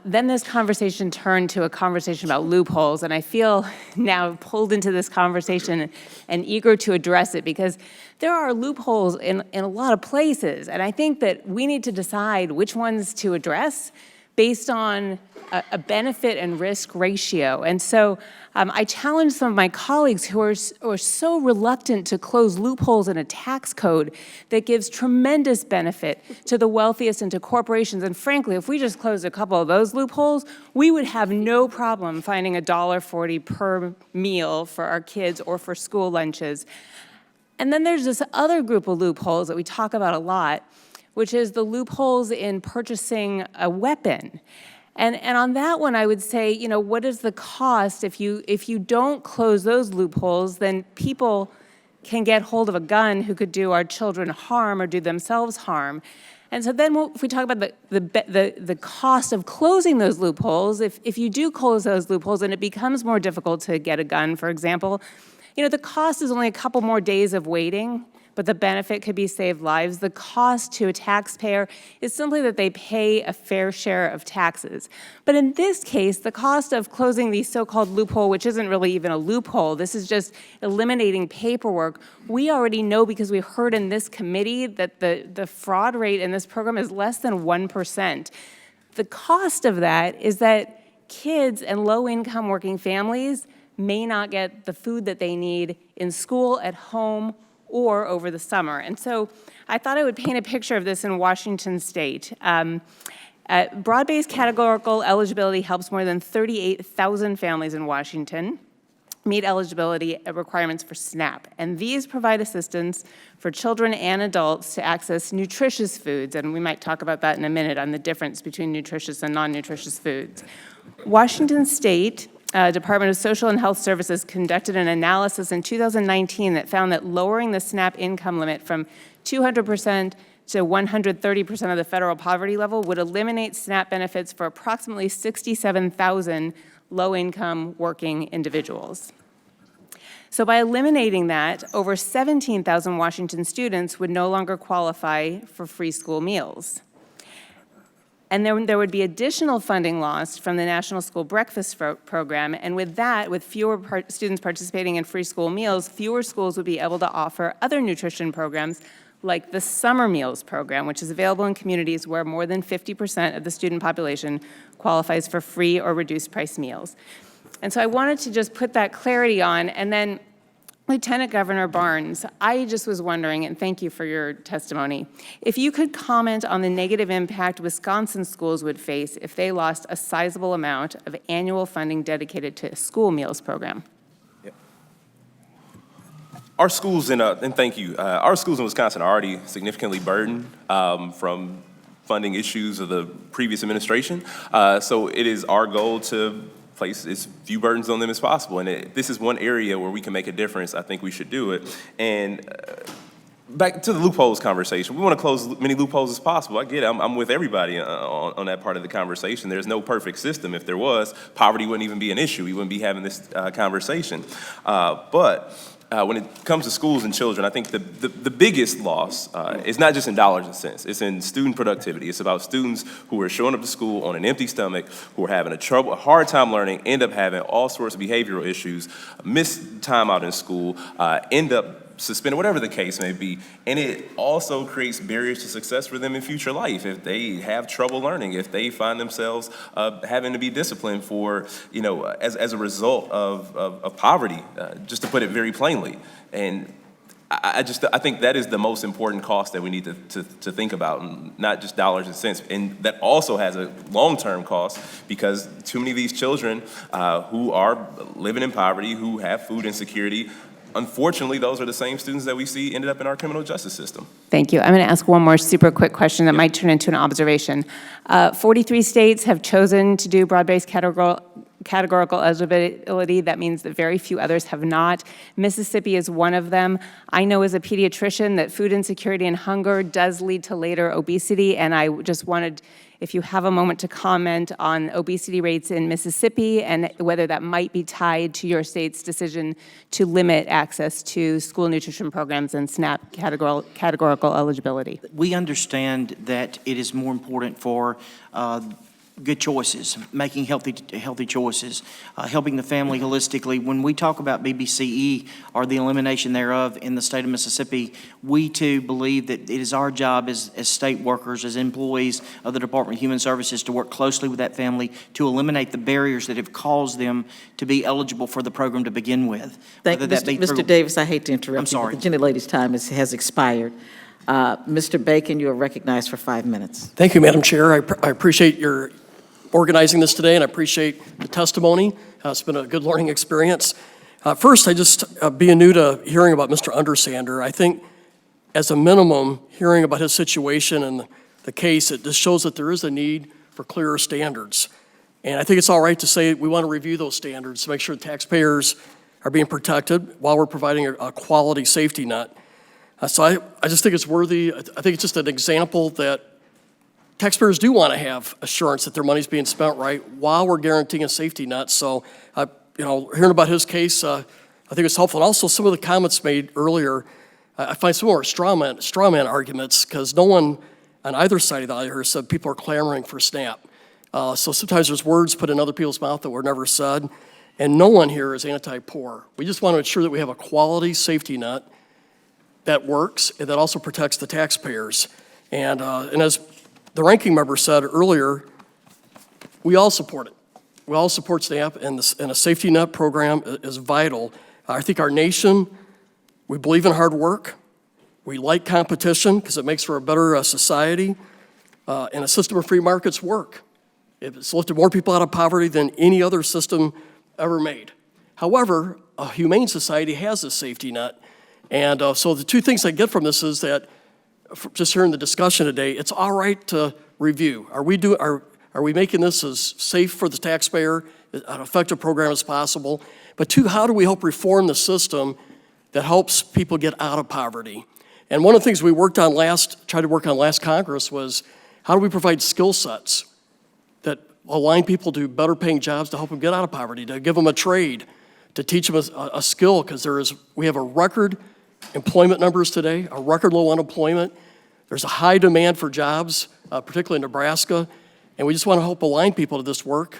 Then this conversation turned to a conversation about loopholes, and I feel now pulled into this conversation and eager to address it because there are loopholes in a lot of places, and I think that we need to decide which ones to address based on a benefit and risk ratio. And so I challenge some of my colleagues who are so reluctant to close loopholes in a tax code that gives tremendous benefit to the wealthiest and to corporations. And frankly, if we just closed a couple of those loopholes, we would have no problem finding $1.40 per meal for our kids or for school lunches. And then there's this other group of loopholes that we talk about a lot, which is the loopholes in purchasing a weapon. And on that one, I would say, what is the cost if you don't close those loopholes? Then people can get hold of a gun who could do our children harm or do themselves harm. And so then if we talk about the cost of closing those loopholes, if you do close those loopholes and it becomes more difficult to get a gun, for example, the cost is only a couple more days of waiting, but the benefit could be saved lives. The cost to a taxpayer is simply that they pay a fair share of taxes. But in this case, the cost of closing the so-called loophole, which isn't really even a loophole, this is just eliminating paperwork, we already know because we heard in this committee that the fraud rate in this program is less than 1%. The cost of that is that kids and low-income working families may not get the food that they need in school, at home, or over the summer. And so I thought I would paint a picture of this in Washington State. Broad-based categorical eligibility helps more than 38,000 families in Washington meet eligibility requirements for SNAP. And these provide assistance for children and adults to access nutritious foods. And we might talk about that in a minute on the difference between nutritious and non-nutritious foods. Washington State Department of Social and Health Services conducted an analysis in 2019 that found that lowering the SNAP income limit from 200% to 130% of the federal poverty level would eliminate SNAP benefits for approximately 67,000 low-income working individuals. So by eliminating that, over 17,000 Washington students would no longer qualify for free school meals. And then there would be additional funding lost from the National School Breakfast Program. And with that, with fewer students participating in free school meals, fewer schools would be able to offer other nutrition programs like the Summer Meals Program, which is available in communities where more than 50% of the student population qualifies for free or reduced price meals. And so I wanted to just put that clarity on. And then Lieutenant Governor Barnes, I just was wondering, and thank you for your testimony, if you could comment on the negative impact Wisconsin schools would face if they lost a sizable amount of annual funding dedicated to a school meals program. Our schools and thank you, our schools in Wisconsin are already significantly burdened from funding issues of the previous administration. So it is our goal to place as few burdens on them as possible. And this is one area where we can make a difference. I think we should do it. And back to the loopholes conversation. We want to close as many loopholes as possible. I get it. I'm with everybody on that part of the conversation. There's no perfect system. If there was, poverty wouldn't even be an issue. We wouldn't be having this conversation. But when it comes to schools and children, I think the biggest loss is not just in dollars and cents. It's in student productivity. It's about students who are showing up to school on an empty stomach, who are having a hard time learning, end up having all sorts of behavioral issues, miss time out in school, end up suspended, whatever the case may be. And it also creates barriers to success for them in future life. If they have trouble learning, if they find themselves having to be disciplined for, as a result of poverty, just to put it very plainly. And I think that is the most important cost that we need to think about, and not just dollars and cents. And that also has a long-term cost, because too many of these children who are living in poverty, who have food insecurity, unfortunately, those are the same students that we see ended up in our criminal justice system. Thank you. I'm going to ask one more super quick question that might turn into an observation. 43 states have chosen to do broad-based categorical eligibility. That means that very few others have not. Mississippi is one of them. I know as a pediatrician that food insecurity and hunger does lead to later obesity, and I just wanted, if you have a moment, to comment on obesity rates in Mississippi and whether that might be tied to your state's decision to limit access to school nutrition programs and SNAP categorical eligibility. We understand that it is more important for good choices, making healthy choices, helping the family holistically. When we talk about BBCE or the elimination thereof in the state of Mississippi, we too believe that it is our job as state workers, as employees of the Department of Human Services, to work closely with that family to eliminate the barriers that have caused them to be eligible for the program to begin with. Mr. Davis, I hate to interrupt I'm sorry. you, but the gentlelady's time has expired. Mr. Bacon, you are recognized for 5 minutes. Thank you, Madam Chair. I appreciate your organizing this today, and I appreciate the testimony. It's been a good learning experience. First, being new to hearing about Mr. Undersander, I think as a minimum, hearing about his situation and the case, it just shows that there is a need for clearer standards. And I think it's all right to say we want to review those standards to make sure taxpayers are being protected while we're providing a quality safety net. So I just think it's worthy. I think it's just an example that taxpayers do want to have assurance that their money's being spent right while we're guaranteeing a safety net. So, hearing about his case, I think it's helpful. And also, some of the comments made earlier, I find some more straw man arguments, because no one on either side of the aisle here said people are clamoring for SNAP. So sometimes there's words put in other people's mouth that were never said, and no one here is anti-poor. We just want to ensure that we have a quality safety net that works and that also protects the taxpayers. And as the ranking member said earlier, we all support it. We all support SNAP, and a safety net program is vital. I think our nation, we believe in hard work. We like competition because it makes for a better society. And a system of free markets work. It's lifted more people out of poverty than any other system ever made. However, a humane society has a safety net. And so the two things I get from this is that, just hearing the discussion today, it's all right to review. Are we making this as safe for the taxpayer, an effective program as possible? But two, how do we help reform the system that helps people get out of poverty? And one of the things we tried to work on last Congress was, how do we provide skill sets that align people to better paying jobs to help them get out of poverty, to give them a trade, to teach them a skill, because we have a record employment numbers today, a record low unemployment. There's a high demand for jobs, particularly in Nebraska. And we just want to help align people to this work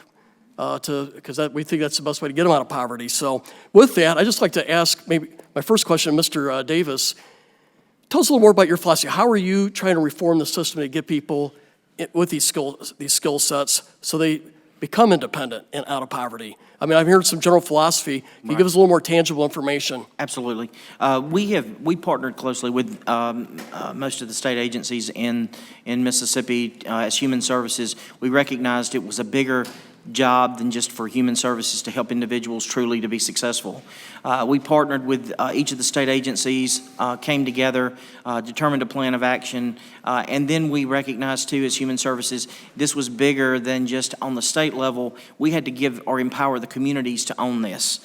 because we think that's the best way to get them out of poverty. So with that, I'd just like to ask maybe my first question, Mr. Davis. Tell us a little more about your philosophy. How are you trying to reform the system to get people with these skill sets so they become independent and out of poverty? I mean, I've heard some general philosophy. Can you give us a little more tangible information? Absolutely. We partnered closely with most of the state agencies in Mississippi as Human Services. We recognized it was a bigger job than just for Human Services to help individuals truly to be successful. We partnered with each of the state agencies, came together, determined a plan of action, and then we recognized too as Human Services, this was bigger than just on the state level. We had to give or empower the communities to own this.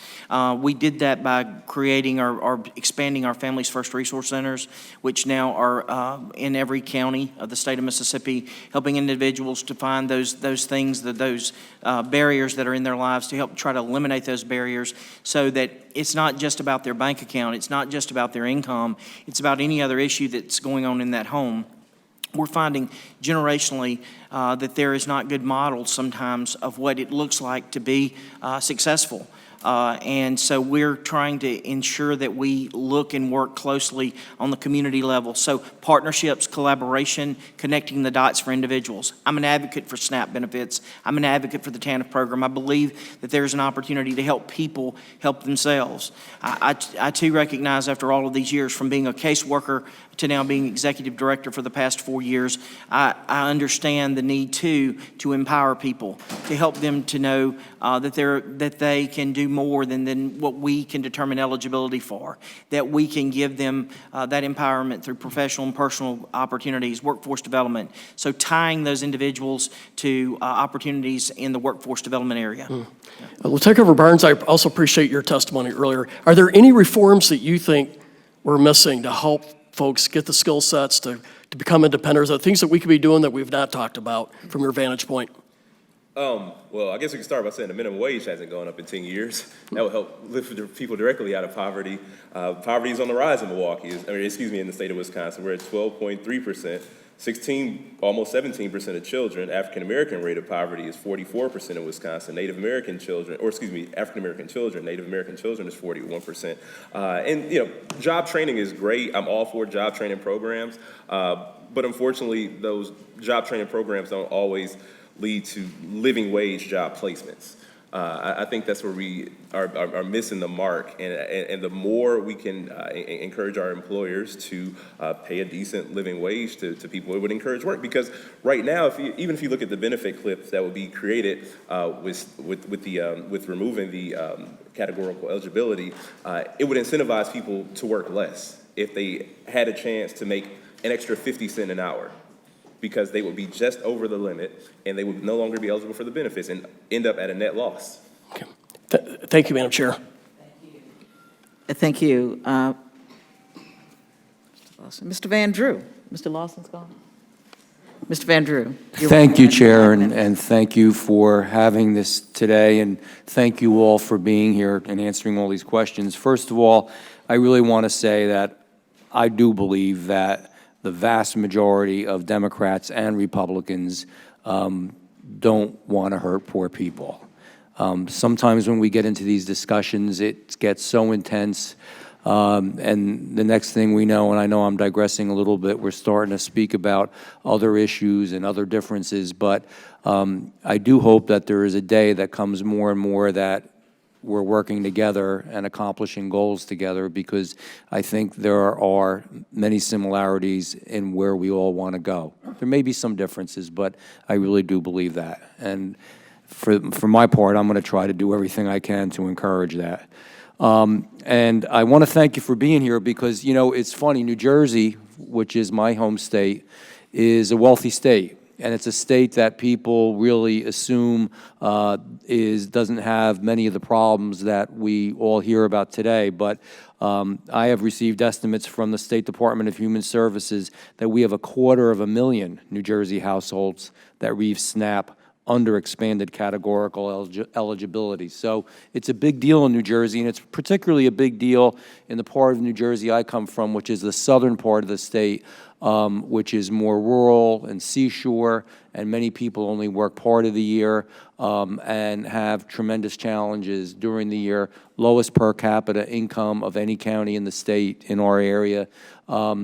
We did that by creating or expanding our Families First Resource Centers, which now are in every county of the state of Mississippi, helping individuals to find those things, those barriers that are in their lives, to help try to eliminate those barriers so that it's not just about their bank account, it's not just about their income, it's about any other issue that's going on in that home. We're finding generationally that there is not good models sometimes of what it looks like to be successful. And so we're trying to ensure that we look and work closely on the community level. So partnerships, collaboration, connecting the dots for individuals. I'm an advocate for SNAP benefits. I'm an advocate for the TANF program. I believe that there's an opportunity to help people help themselves. I too recognize after all of these years, from being a caseworker to now being executive director for the past 4 years, I understand the need to empower people, to help them to know that they can do more than what we can determine eligibility for, that we can give them that empowerment through professional and personal opportunities, workforce development. So tying those individuals to opportunities in the workforce development area. Lieutenant Governor Barnes, I also appreciate your testimony earlier. Are there any reforms that you think we're missing to help folks get the skill sets to become independent? Are there things that we could be doing that we've not talked about from your vantage point? Well, I guess we can start by saying the minimum wage hasn't gone up in 10 years. That will help lift people directly out of poverty. Poverty is on the rise in Milwaukee, in the state of Wisconsin. We're at 12.3%. Almost 17% of children. African-American rate of poverty is 44% in Wisconsin. African-American children, Native American children is 41%. And job training is great. I'm all for job training programs. But unfortunately, those job training programs don't always lead to living wage job placements. I think that's where we are missing the mark, and the more we can encourage our employers to pay a decent living wage to people, it would encourage work. Because right now, even if you look at the benefit clips that would be created with removing the categorical eligibility, it would incentivize people to work less if they had a chance to make an extra 50 cents an hour, because they would be just over the limit and they would no longer be eligible for the benefits and end up at a net loss. Okay. Thank you, Madam Chair. Thank you. Mr. Van Drew. Mr. Lawson's gone. Mr. Van Drew. Thank you, Chair, and thank you for having this today, and thank you all for being here and answering all these questions. First of all, I really want to say that I do believe that the vast majority of Democrats and Republicans don't want to hurt poor people. Sometimes when we get into these discussions, it gets so intense, and the next thing we know, and I know I'm digressing a little bit, we're starting to speak about other issues and other differences, but I do hope that there is a day that comes more and more that we're working together and accomplishing goals together, because I think there are many similarities in where we all want to go. There may be some differences, but I really do believe that. And for my part, I'm going to try to do everything I can to encourage that. And I want to thank you for being here, because, it's funny, New Jersey, which is my home state, is a wealthy state. And it's a state that people really assume doesn't have many of the problems that we all hear about today. But I have received estimates from the State Department of Human Services that we have 250,000 New Jersey households that receive SNAP under expanded categorical eligibility. So it's a big deal in New Jersey, and it's particularly a big deal in the part of New Jersey I come from, which is the southern part of the state, which is more rural and seashore, and many people only work part of the year and have tremendous challenges during the year. Lowest per capita income of any county in the state in our area. I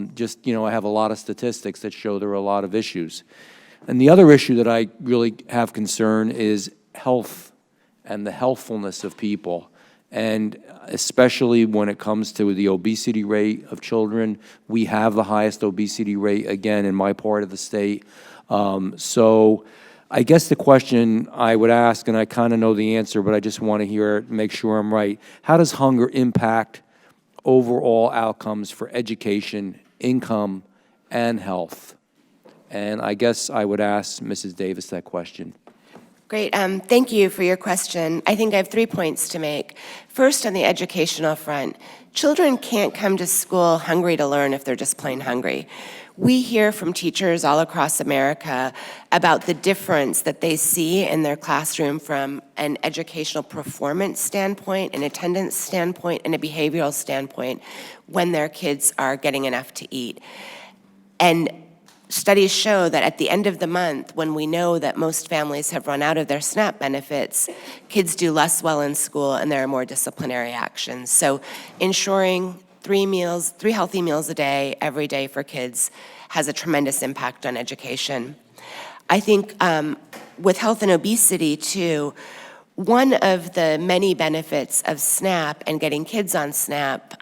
have a lot of statistics that show there are a lot of issues. And the other issue that I really have concern is health and the healthfulness of people. And especially when it comes to the obesity rate of children, we have the highest obesity rate, again, in my part of the state. So I guess the question I would ask, and I kind of know the answer, but I just want to hear it, make sure I'm right. How does hunger impact overall outcomes for education, income, and health? And I guess I would ask Mrs. Davis that question. Great. Thank you for your question. I think I have 3 points to make. First, on the educational front, children can't come to school hungry to learn if they're just plain hungry. We hear from teachers all across America about the difference that they see in their classroom from an educational performance standpoint, an attendance standpoint, and a behavioral standpoint when their kids are getting enough to eat. And studies show that at the end of the month, when we know that most families have run out of their SNAP benefits, kids do less well in school and there are more disciplinary actions. So ensuring 3 healthy meals a day, every day for kids has a tremendous impact on education. I think with health and obesity too, one of the many benefits of SNAP and getting kids on SNAP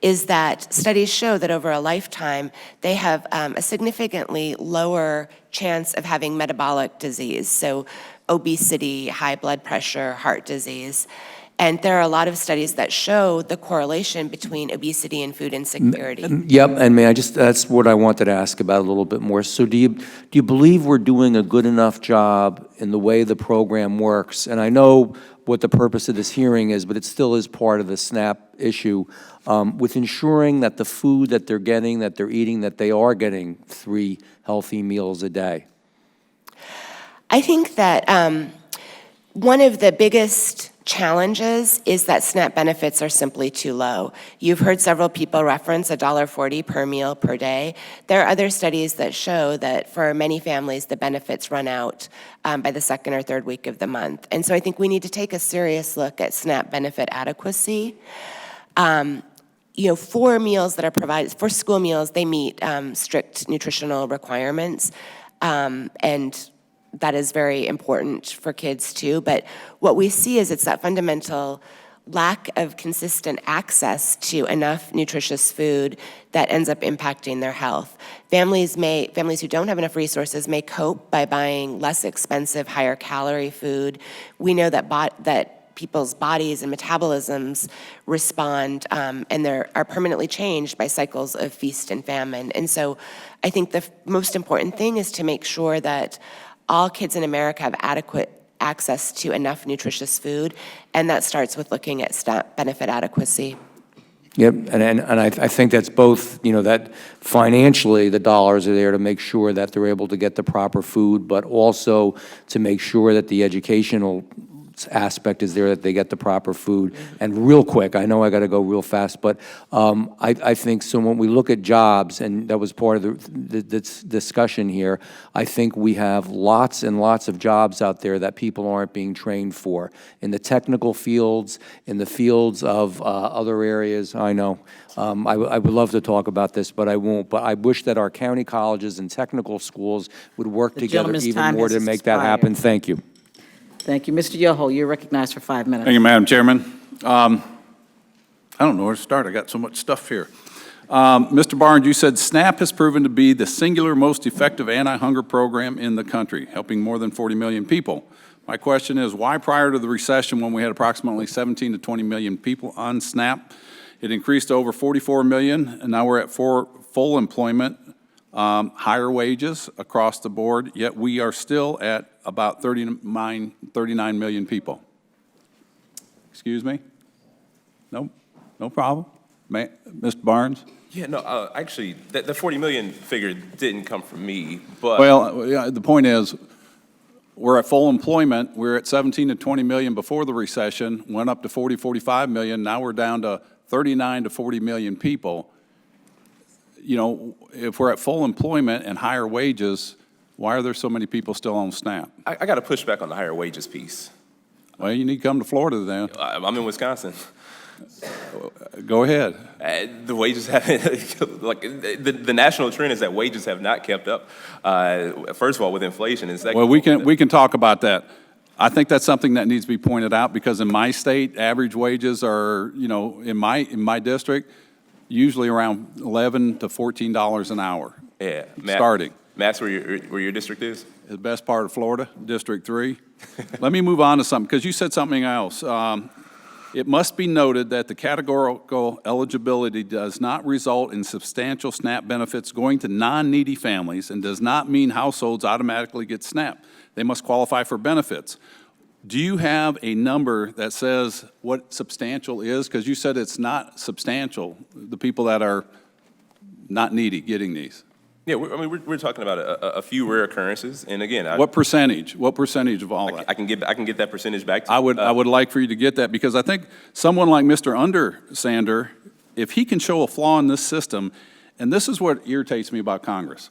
is that studies show that over a lifetime, they have a significantly lower chance of having metabolic disease, so obesity, high blood pressure, heart disease. And there are a lot of studies that show the correlation between obesity and food insecurity. Yep, and that's what I wanted to ask about a little bit more. So do you believe we're doing a good enough job in the way the program works? And I know what the purpose of this hearing is, but it still is part of the SNAP issue, with ensuring that the food that they're getting, that they're eating, that they are getting 3 healthy meals a day. I think that one of the biggest challenges is that SNAP benefits are simply too low. You've heard several people reference $1.40 per meal per day. There are other studies that show that for many families, the benefits run out by the 2nd or 3rd week of the month. And so I think we need to take a serious look at SNAP benefit adequacy. For meals that are provided, for school meals, they meet strict nutritional requirements, and that is very important for kids too. But what we see is it's that fundamental lack of consistent access to enough nutritious food that ends up impacting their health. Families who don't have enough resources may cope by buying less expensive, higher calorie food. We know that people's bodies and metabolisms respond and are permanently changed by cycles of feast and famine. And so I think the most important thing is to make sure that all kids in America have adequate access to enough nutritious food, and that starts with looking at SNAP benefit adequacy. Yep, and I think that's both, that financially the dollars are there to make sure that they're able to get the proper food, but also to make sure that the educational aspect is there, that they get the proper food. And real quick, I know I got to go real fast, but I think so when we look at jobs, and that was part of the discussion here, I think we have lots and lots of jobs out there that people aren't being trained for. In the technical fields, in the fields of other areas, I know. I would love to talk about this, but I won't. But I wish that our county colleges and technical schools would work together even more to make that happen. Thank you. Thank you. Mr. Yoho, you're recognized for 5 minutes. Thank you, Madam Chairman. I don't know where to start. I got so much stuff here. Mr. Barnes, you said SNAP has proven to be the singular most effective anti-hunger program in the country, helping more than 40 million people. My question is, why prior to the recession, when we had approximately 17 to 20 million people on SNAP, it increased to over 44 million, and now we're at full employment, higher wages across the board, yet we are still at about 39 million people. Excuse me? No problem. Mr. Barnes? Yeah, no, actually, the 40 million figure didn't come from me, but... Well, the point is, we're at full employment. We're at 17 to 20 million before the recession, went up to 40, 45 million. Now we're down to 39 to 40 million people. You know, if we're at full employment and higher wages, why are there so many people still on SNAP? I got to push back on the higher wages piece. Well, you need to come to Florida then. I'm in Wisconsin. Go ahead. The wages haven't, like, the national trend is that wages have not kept up, first of all, with inflation, and second. Well, we can talk about that. I think that's something that needs to be pointed out, because in my state, average wages are, you know, in my district, usually around $11 to $14 an hour. Yeah. Starting. Matt's where your district is? The best part of Florida, District 3. Let me move on to something, because you said something else. It must be noted that the categorical eligibility does not result in substantial SNAP benefits going to non-needy families and does not mean households automatically get SNAP. They must qualify for benefits. Do you have a number that says what substantial is? Because you said it's not substantial, the people that are not needy getting these. Yeah, we're talking about a few rare occurrences, and again, What percentage? What percentage of all that? I can get that percentage back to you. I would like for you to get that, because I think someone like Mr. Undersander, if he can show a flaw in this system, and this is what irritates me about Congress.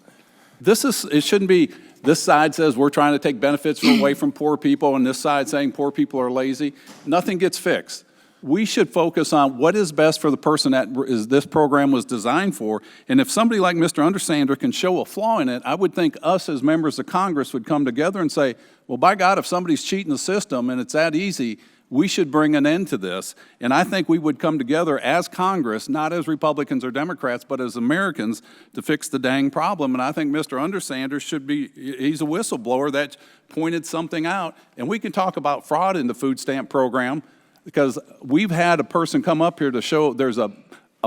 It shouldn't be, this side says we're trying to take benefits away from poor people, and this side saying poor people are lazy. Nothing gets fixed. We should focus on what is best for the person that this program was designed for. And if somebody like Mr. Undersander can show a flaw in it, I would think us as members of Congress would come together and say, well, by God, if somebody's cheating the system and it's that easy, we should bring an end to this. And I think we would come together as Congress, not as Republicans or Democrats, but as Americans, to fix the dang problem. And I think Mr. Undersander should be, he's a whistleblower that pointed something out. And we can talk about fraud in the food stamp program, because we've had a person come up here to show there's a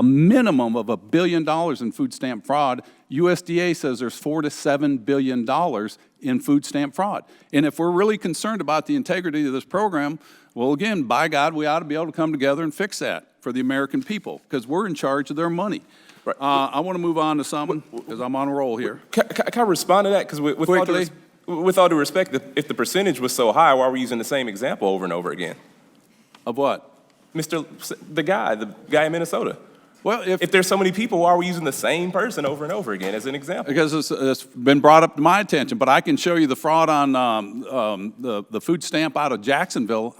minimum of $1 billion in food stamp fraud. USDA says there's $4 to $7 billion in food stamp fraud. And if we're really concerned about the integrity of this program, well, again, by God, we ought to be able to come together and fix that for the American people, because we're in charge of their money. Right. I want to move on to something, because I'm on a roll here. Can I respond to that? Because with all due respect, if the percentage was so high, why are we using the same example over and over again? Of what? The guy in Minnesota. Well, if there's so many people, why are we using the same person over and over again as an example? Because it's been brought up to my attention, but I can show you the fraud on the food stamp out of Jacksonville.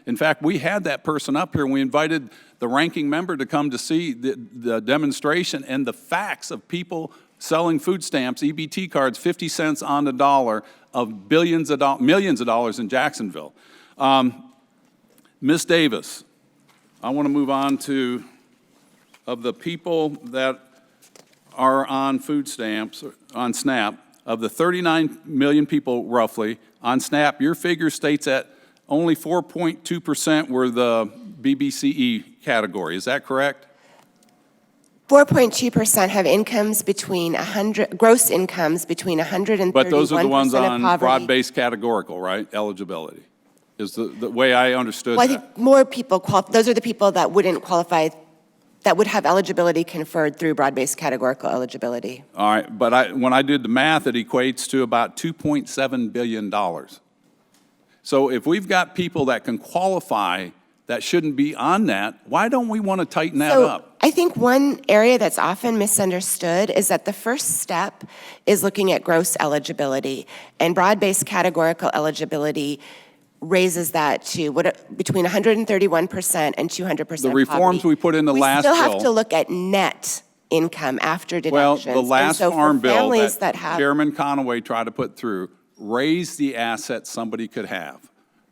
In fact, we had that person up here, and we invited the ranking member to come to see the demonstration and the facts of people selling food stamps, EBT cards, 50 cents on the dollar, of millions of dollars in Jacksonville. Ms. Davis, I want to move on to, of the people that are on food stamps, on SNAP, of the 39 million people roughly on SNAP, your figure states that only 4.2% were the BBCE category. Is that correct? 4.2% have incomes between gross incomes between 131% of poverty. But those are the ones on broad-based categorical, right? Eligibility is the way I understood well, that. I think more people those are the people that wouldn't qualify, that would have eligibility conferred through broad-based categorical eligibility. All right, but when I did the math, it equates to about $2.7 billion. So if we've got people that can qualify that shouldn't be on that, why don't we want to tighten that up? I think one area that's often misunderstood is that the first step is looking at gross eligibility, and broad-based categorical eligibility raises that to between 131% and 200%. The reforms we put in the last bill. We still have to look at net income after deductions. Well, the last farm bill that have, Chairman Conaway tried to put through raised the assets somebody could have.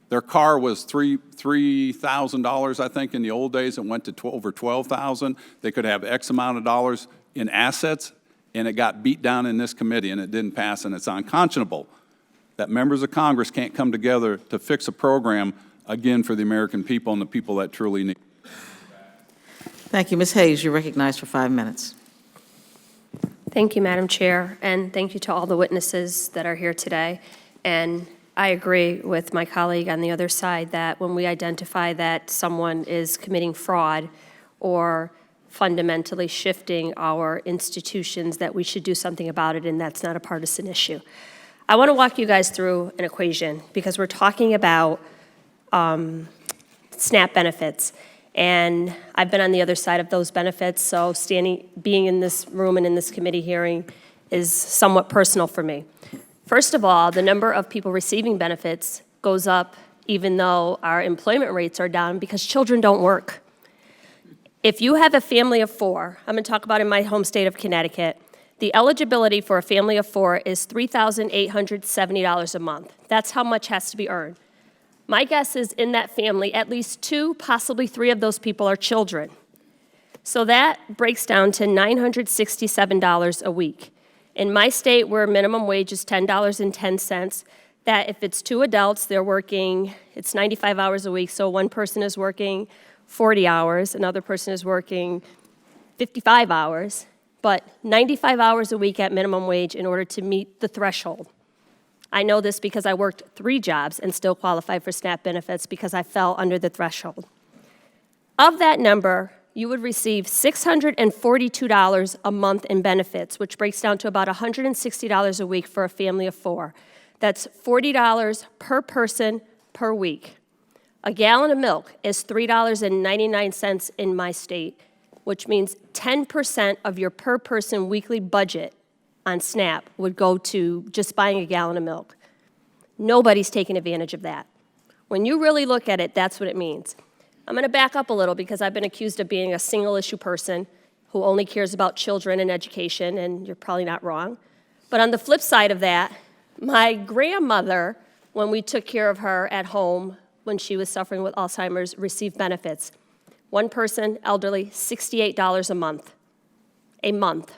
Their car was $3,000, I think, in the old days. It went to over $12,000. They could have X amount of dollars in assets, and it got beat down in this committee, and it didn't pass, and it's unconscionable that members of Congress can't come together to fix a program, again, for the American people and the people that truly need it. Thank you. Ms. Hayes, you're recognized for 5 minutes. Thank you, Madam Chair, and thank you to all the witnesses that are here today. And I agree with my colleague on the other side that when we identify that someone is committing fraud or fundamentally shifting our institutions, that we should do something about it, and that's not a partisan issue. I want to walk you guys through an equation because we're talking about SNAP benefits. And I've been on the other side of those benefits, so being in this room and in this committee hearing is somewhat personal for me. First of all, the number of people receiving benefits goes up even though our employment rates are down because children don't work. If you have a family of 4, I'm going to talk about in my home state of Connecticut, the eligibility for a family of 4 is $3,870 a month. That's how much has to be earned. My guess is in that family, at least 2, possibly 3 of those people are children. So that breaks down to $967 a week. In my state, where minimum wage is $10.10, that if it's 2 adults, they're working, it's 95 hours a week, so one person is working 40 hours, another person is working 55 hours, but 95 hours a week at minimum wage in order to meet the threshold. I know this because I worked 3 jobs and still qualified for SNAP benefits because I fell under the threshold. Of that number, you would receive $642 a month in benefits, which breaks down to about $160 a week for a family of 4. That's $40 per person per week. A gallon of milk is $3.99 in my state, which means 10% of your per person weekly budget on SNAP would go to just buying a gallon of milk. Nobody's taking advantage of that. When you really look at it, that's what it means. I'm going to back up a little because I've been accused of being a single-issue person who only cares about children and education, and you're probably not wrong. But on the flip side of that, my grandmother, when we took care of her at home when she was suffering with Alzheimer's, received benefits. One person, elderly, $68 a month. A month.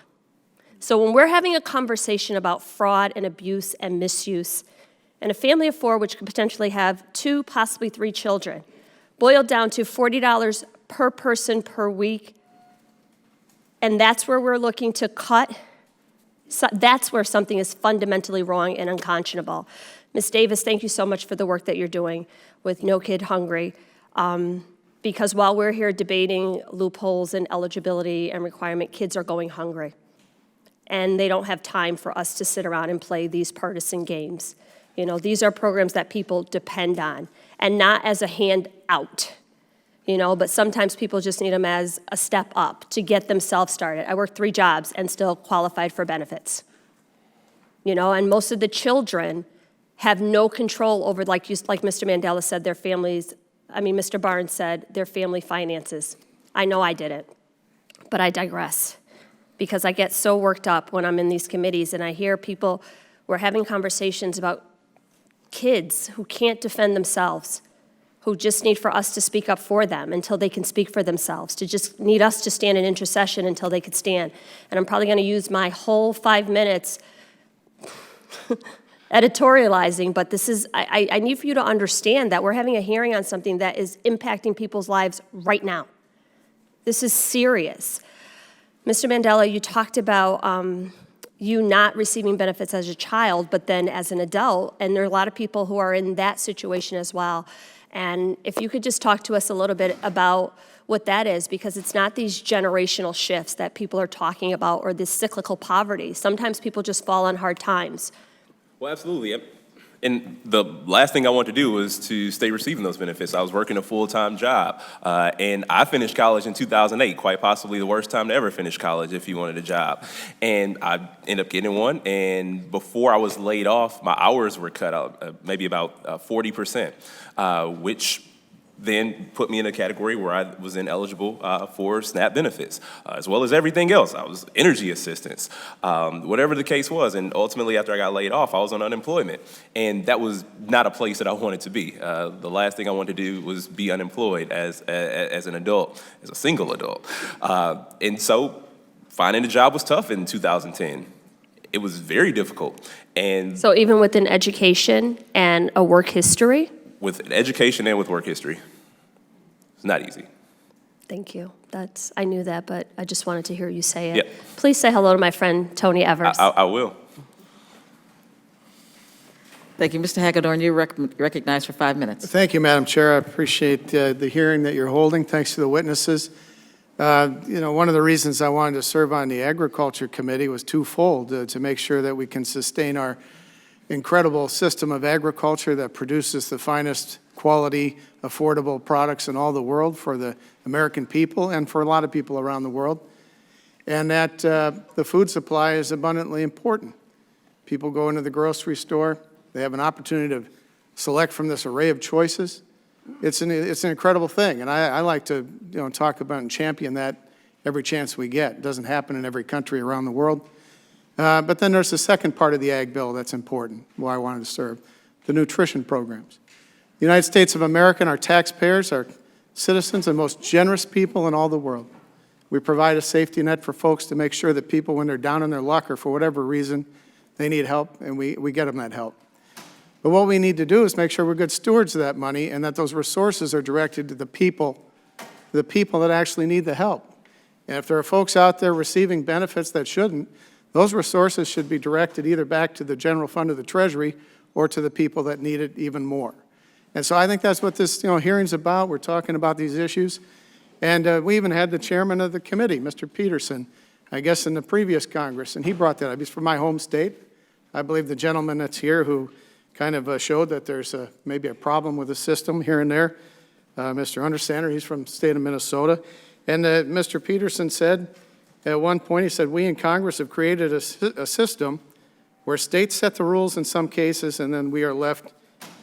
So when we're having a conversation about fraud and abuse and misuse, and a family of 4, which could potentially have 2, possibly 3 children, boiled down to $40 per person per week, and that's where we're looking to cut, so that's where something is fundamentally wrong and unconscionable. Ms. Davis, thank you so much for the work that you're doing with No Kid Hungry, because while we're here debating loopholes and eligibility and requirement, kids are going hungry. And they don't have time for us to sit around and play these partisan games. You know, these are programs that people depend on, and not as a handout, you know, but sometimes people just need them as a step up to get themselves started. I worked 3 jobs and still qualified for benefits. You know, and most of the children have no control over, like Mr. Mandela said, their families, Mr. Barnes said, their family finances. I know I didn't, but I digress. Because I get so worked up when I'm in these committees and I hear people, we're having conversations about kids who can't defend themselves, who just need for us to speak up for them until they can speak for themselves, to just need us to stand in intercession until they could stand. And I'm probably gonna use my whole 5 minutes editorializing, but this is, I need for you to understand that we're having a hearing on something that is impacting people's lives right now. This is serious. Mr. Mandela, you talked about you not receiving benefits as a child, but then as an adult, and there are a lot of people who are in that situation as well. And if you could just talk to us a little bit about what that is, because it's not these generational shifts that people are talking about or this cyclical poverty. Sometimes people just fall on hard times. Well, absolutely. And the last thing I want to do was to stay receiving those benefits. I was working a full-time job, and I finished college in 2008, quite possibly the worst time to ever finish college if you wanted a job. And I ended up getting one, and before I was laid off, my hours were cut out, maybe about 40%, which then put me in a category where I was ineligible for SNAP benefits, as well as everything else. I was energy assistance, whatever the case was. And ultimately, after I got laid off, I was on unemployment. And that was not a place that I wanted to be. The last thing I wanted to do was be unemployed as an adult, as a single adult. And so finding a job was tough in 2010. It was very difficult. And So even with an education and a work history? With an education and with work history. It's not easy. Thank you. I knew that, but I just wanted to hear you say it. Yep. Please say hello to my friend, Tony Evers. I will. Thank you. Mr. Hagedorn, you're recognized for 5 minutes. Thank you, Madam Chair. I appreciate the hearing that you're holding. Thanks to the witnesses. One of the reasons I wanted to serve on the Agriculture Committee was twofold, to make sure that we can sustain our incredible system of agriculture that produces the finest quality, affordable products in all the world for the American people and for a lot of people around the world, and that the food supply is abundantly important. People go into the grocery store, they have an opportunity to select from this array of choices. It's an incredible thing, and I like to talk about and champion that every chance we get. It doesn't happen in every country around the world. But then there's the second part of the Ag Bill that's important, why I wanted to serve, the nutrition programs. The United States of America and our taxpayers are citizens and most generous people in all the world. We provide a safety net for folks to make sure that people, when they're down on their luck or for whatever reason, they need help, and we get them that help. But what we need to do is make sure we're good stewards of that money and that those resources are directed to the people that actually need the help. And if there are folks out there receiving benefits that shouldn't, those resources should be directed either back to the general fund of the Treasury or to the people that need it even more. And so I think that's what this hearing's about. We're talking about these issues. And we even had the chairman of the committee, Mr. Peterson, I guess in the previous Congress, and he brought that up. He's from my home state. I believe the gentleman that's here who kind of showed that there's maybe a problem with the system here and there, Mr. Undersander, he's from the state of Minnesota. And Mr. Peterson said, at one point, he said, we in Congress have created a system where states set the rules in some cases, and then we are left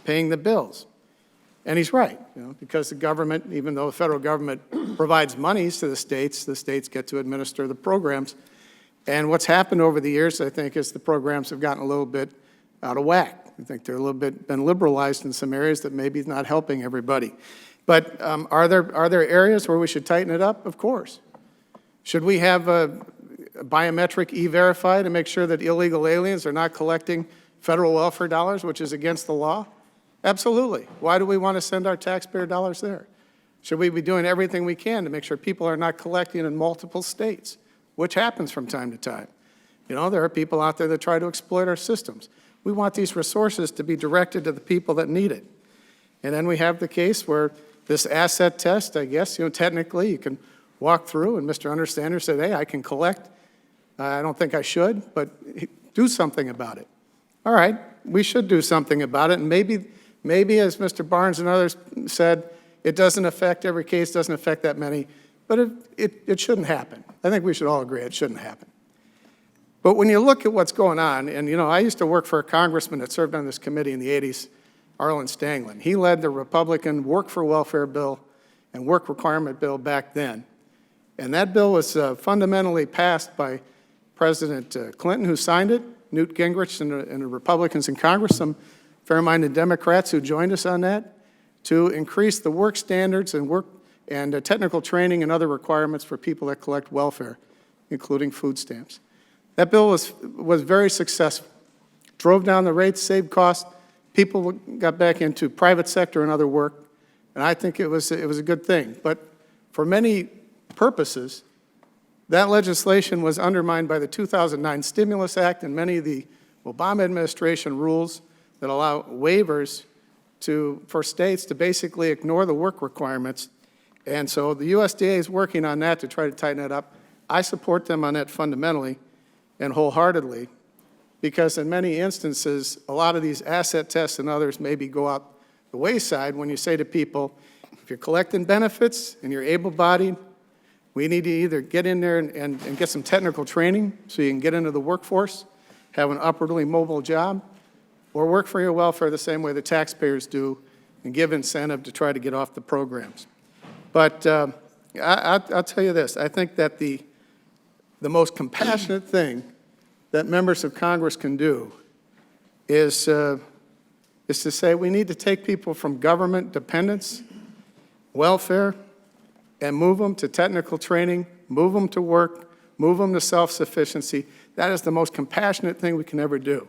paying the bills. And he's right, because the government, even though the federal government provides monies to the states get to administer the programs. And what's happened over the years, I think, is the programs have gotten a little bit out of whack. I think they're a little bit been liberalized in some areas that maybe is not helping everybody. But are there areas where we should tighten it up? Of course. Should we have a biometric E-Verify to make sure that illegal aliens are not collecting federal welfare dollars, which is against the law? Absolutely. Why do we want to send our taxpayer dollars there? Should we be doing everything we can to make sure people are not collecting in multiple states, which happens from time to time? There are people out there that try to exploit our systems. We want these resources to be directed to the people that need it. And then we have the case where this asset test, I guess, technically you can walk through, and Mr. Understander said, hey, I can collect. I don't think I should, but do something about it. All right, we should do something about it, and maybe as Mr. Barnes and others said, it doesn't affect every case, doesn't affect that many, but it shouldn't happen. I think we should all agree it shouldn't happen. But when you look at what's going on, and I used to work for a congressman that served on this committee in the 80s, Arlen Stanglin. He led the Republican Work for Welfare bill and Work Requirement bill back then. And that bill was fundamentally passed by President Clinton, who signed it, Newt Gingrich and the Republicans in Congress, some fair-minded Democrats who joined us on that, to increase the work standards and technical training and other requirements for people that collect welfare, including food stamps. That bill was very successful. Drove down the rates, saved costs. People got back into private sector and other work, and I think it was a good thing. But for many purposes, that legislation was undermined by the 2009 Stimulus Act and many of the Obama administration rules that allow waivers for states to basically ignore the work requirements. And so the USDA is working on that to try to tighten it up. I support them on that fundamentally and wholeheartedly, because in many instances, a lot of these asset tests and others maybe go out the wayside when you say to people, if you're collecting benefits and you're able-bodied, we need to either get in there and get some technical training so you can get into the workforce, have an upwardly mobile job, or work for your welfare the same way the taxpayers do and give incentive to try to get off the programs. But I'll tell you this, I think that the most compassionate thing that members of Congress can do is to say we need to take people from government dependence, welfare, and move them to technical training, move them to work, move them to self-sufficiency. That is the most compassionate thing we can ever do.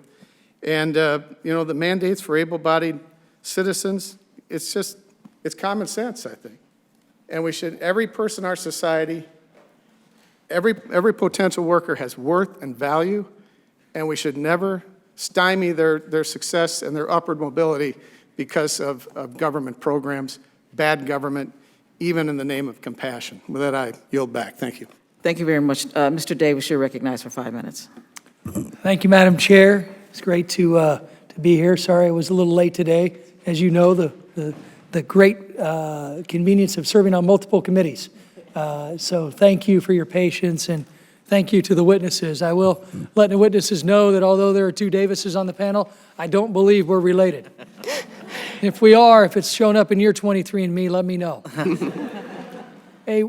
And, the mandates for able-bodied citizens, it's common sense, I think. And every person in our society, every potential worker has worth and value, and we should never stymie their success and their upward mobility because of government programs, bad government, even in the name of compassion. With that, I yield back. Thank you. Thank you very much. Mr. Davis, you're recognized for 5 minutes. Thank you, Madam Chair. It's great to to be here. Sorry I was a little late today. As you know, the great convenience of serving on multiple committees. So thank you for your patience, and thank you to the witnesses. I will let the witnesses know that although there are two Davises on the panel, I don't believe we're related. If we are, if it's shown up in year 23andMe, let me know. Hey,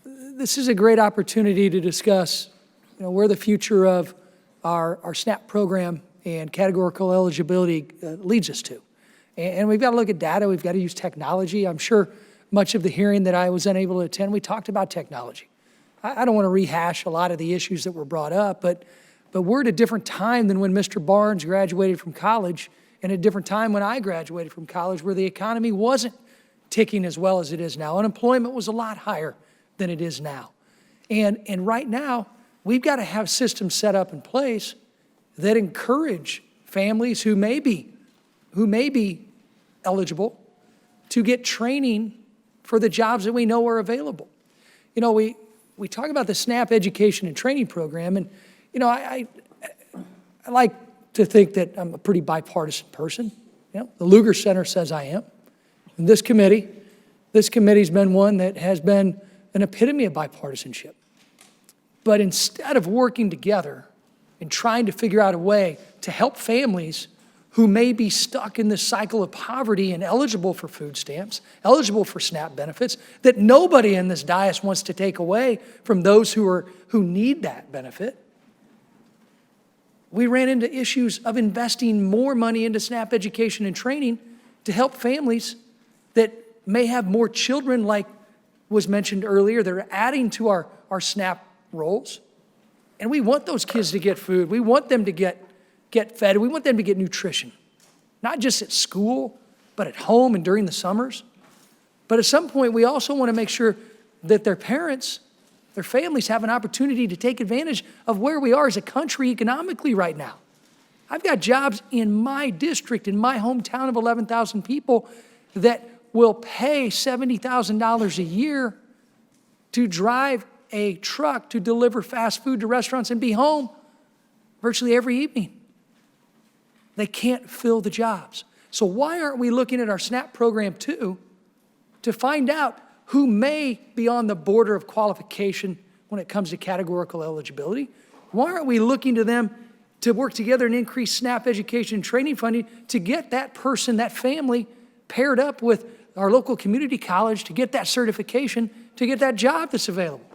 this is a great opportunity to discuss, where the future of our SNAP program and categorical eligibility leads us to. And we've got to look at data. We've got to use technology. I'm sure much of the hearing that I was unable to attend, we talked about technology. I don't want to rehash a lot of the issues that were brought up, but we're at a different time than when Mr. Barnes graduated from college, and a different time when I graduated from college, where the economy wasn't ticking as well as it is now. Unemployment was a lot higher than it is now. And right now, we've got to have systems set up in place that encourage families who may be eligible to get training for the jobs that we know are available. We talk about the SNAP education and training program, and I like to think that I'm a pretty bipartisan person. The Lugar Center says I am. And this committee's been one that has been an epitome of bipartisanship. But instead of working together and trying to figure out a way to help families who may be stuck in this cycle of poverty and eligible for food stamps, eligible for SNAP benefits, that nobody in this dais wants to take away from those who need that benefit, we ran into issues of investing more money into SNAP education and training to help families that may have more children, like was mentioned earlier. They're adding to our SNAP rolls. And we want those kids to get food. We want them to get fed. We want them to get nutrition, not just at school, but at home and during the summers. But at some point, we also want to make sure that their parents, their families have an opportunity to take advantage of where we are as a country economically right now. I've got jobs in my district, in my hometown of 11,000 people, that will pay $70,000 a year to drive a truck to deliver fast food to restaurants and be home virtually every evening. They can't fill the jobs. So why aren't we looking at our SNAP program too to find out who may be on the border of qualification when it comes to categorical eligibility? Why aren't we looking to them to work together and increase SNAP education and training funding to get that person, that family, paired up with our local community college to get that certification, to get that job that's available?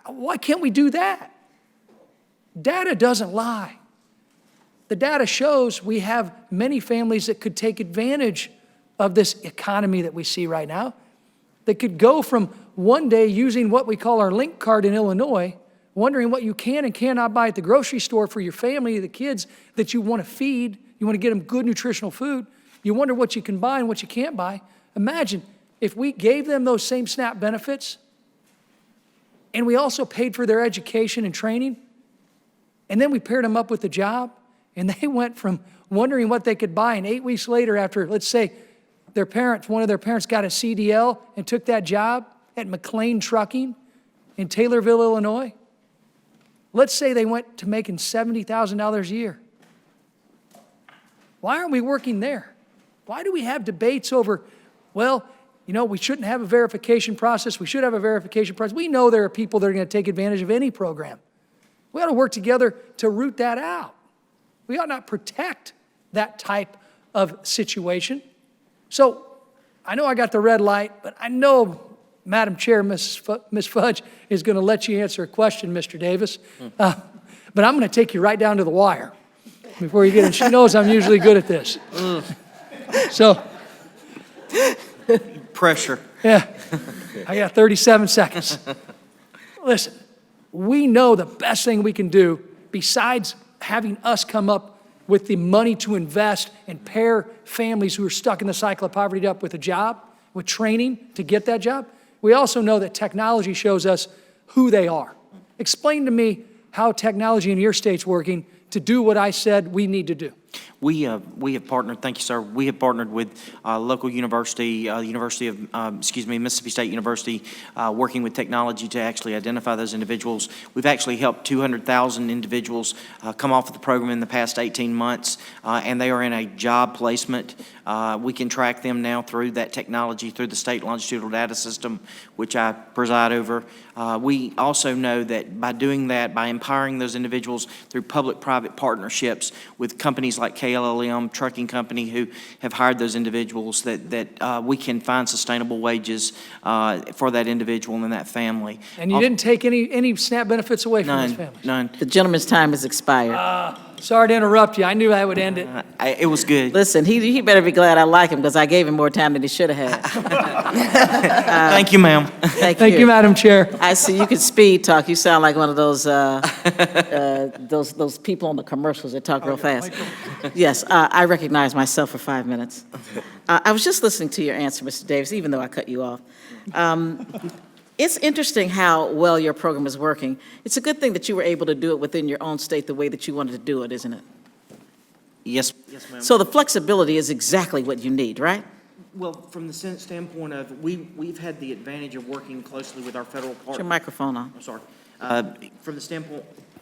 Why can't we do that? Data doesn't lie. The data shows we have many families that could take advantage of this economy that we see right now, that could go from one day using what we call our link card in Illinois, wondering what you can and cannot buy at the grocery store for your family, the kids that you want to feed, you want to get them good nutritional food, you wonder what you can buy and what you can't buy. Imagine if we gave them those same SNAP benefits and we also paid for their education and training, and then we paired them up with a job, and they went from wondering what they could buy, and 8 weeks later, after, let's say, one of their parents got a CDL and took that job at McLean Trucking in Taylorville, Illinois. Let's say they went to making $70,000 a year. Why aren't we working there? Why do we have debates over, we shouldn't have a verification process, we should have a verification process? We know there are people that are going to take advantage of any program. We ought to work together to root that out. We ought not protect that type of situation. So I know I got the red light, but I know Madam Chair, Ms. Fudge, is going to let you answer a question, Mr. Davis. But I'm going to take you right down to the wire before you get in. She knows I'm usually good at this. So. Pressure. Yeah. I got 37 seconds. Listen, we know the best thing we can do, besides having us come up with the money to invest and pair families who are stuck in the cycle of poverty up with a job, with training to get that job, we also know that technology shows us who they are. Explain to me how technology in your state's working to do what I said we need to do. We have partnered, thank you, sir. We have partnered with local university, Mississippi State University, working with technology to actually identify those individuals. We've actually helped 200,000 individuals come off of the program in the past 18 months, and they are in a job placement. We can track them now through that technology, through the state longitudinal data system, which I preside over. We also know that by doing that, by empowering those individuals through public-private partnerships with companies like KLLM Trucking Company who have hired those individuals, that we can find sustainable wages for that individual and that family. And you didn't take any SNAP benefits away from those families? None. The gentleman's time has expired. Sorry to interrupt you. I knew I would end it. It was good. Listen, he better be glad I like him because I gave him more time than he should have had. Thank you, ma'am. Thank Thank you, Madam Chair. I see you can speed talk. You sound like one of those people on the commercials that talk real fast. Yes, I recognize myself for 5 minutes. I was just listening to your answer, Mr. Davis, even though I cut you off. It's interesting how well your program is working. It's a good thing that you were able to do it within your own state the way that you wanted to do it, isn't it? Yes, ma'am. So the flexibility is exactly what you need, right? Well, from the standpoint of, we've had the advantage of working closely with our federal partners. Put your microphone on. I'm sorry.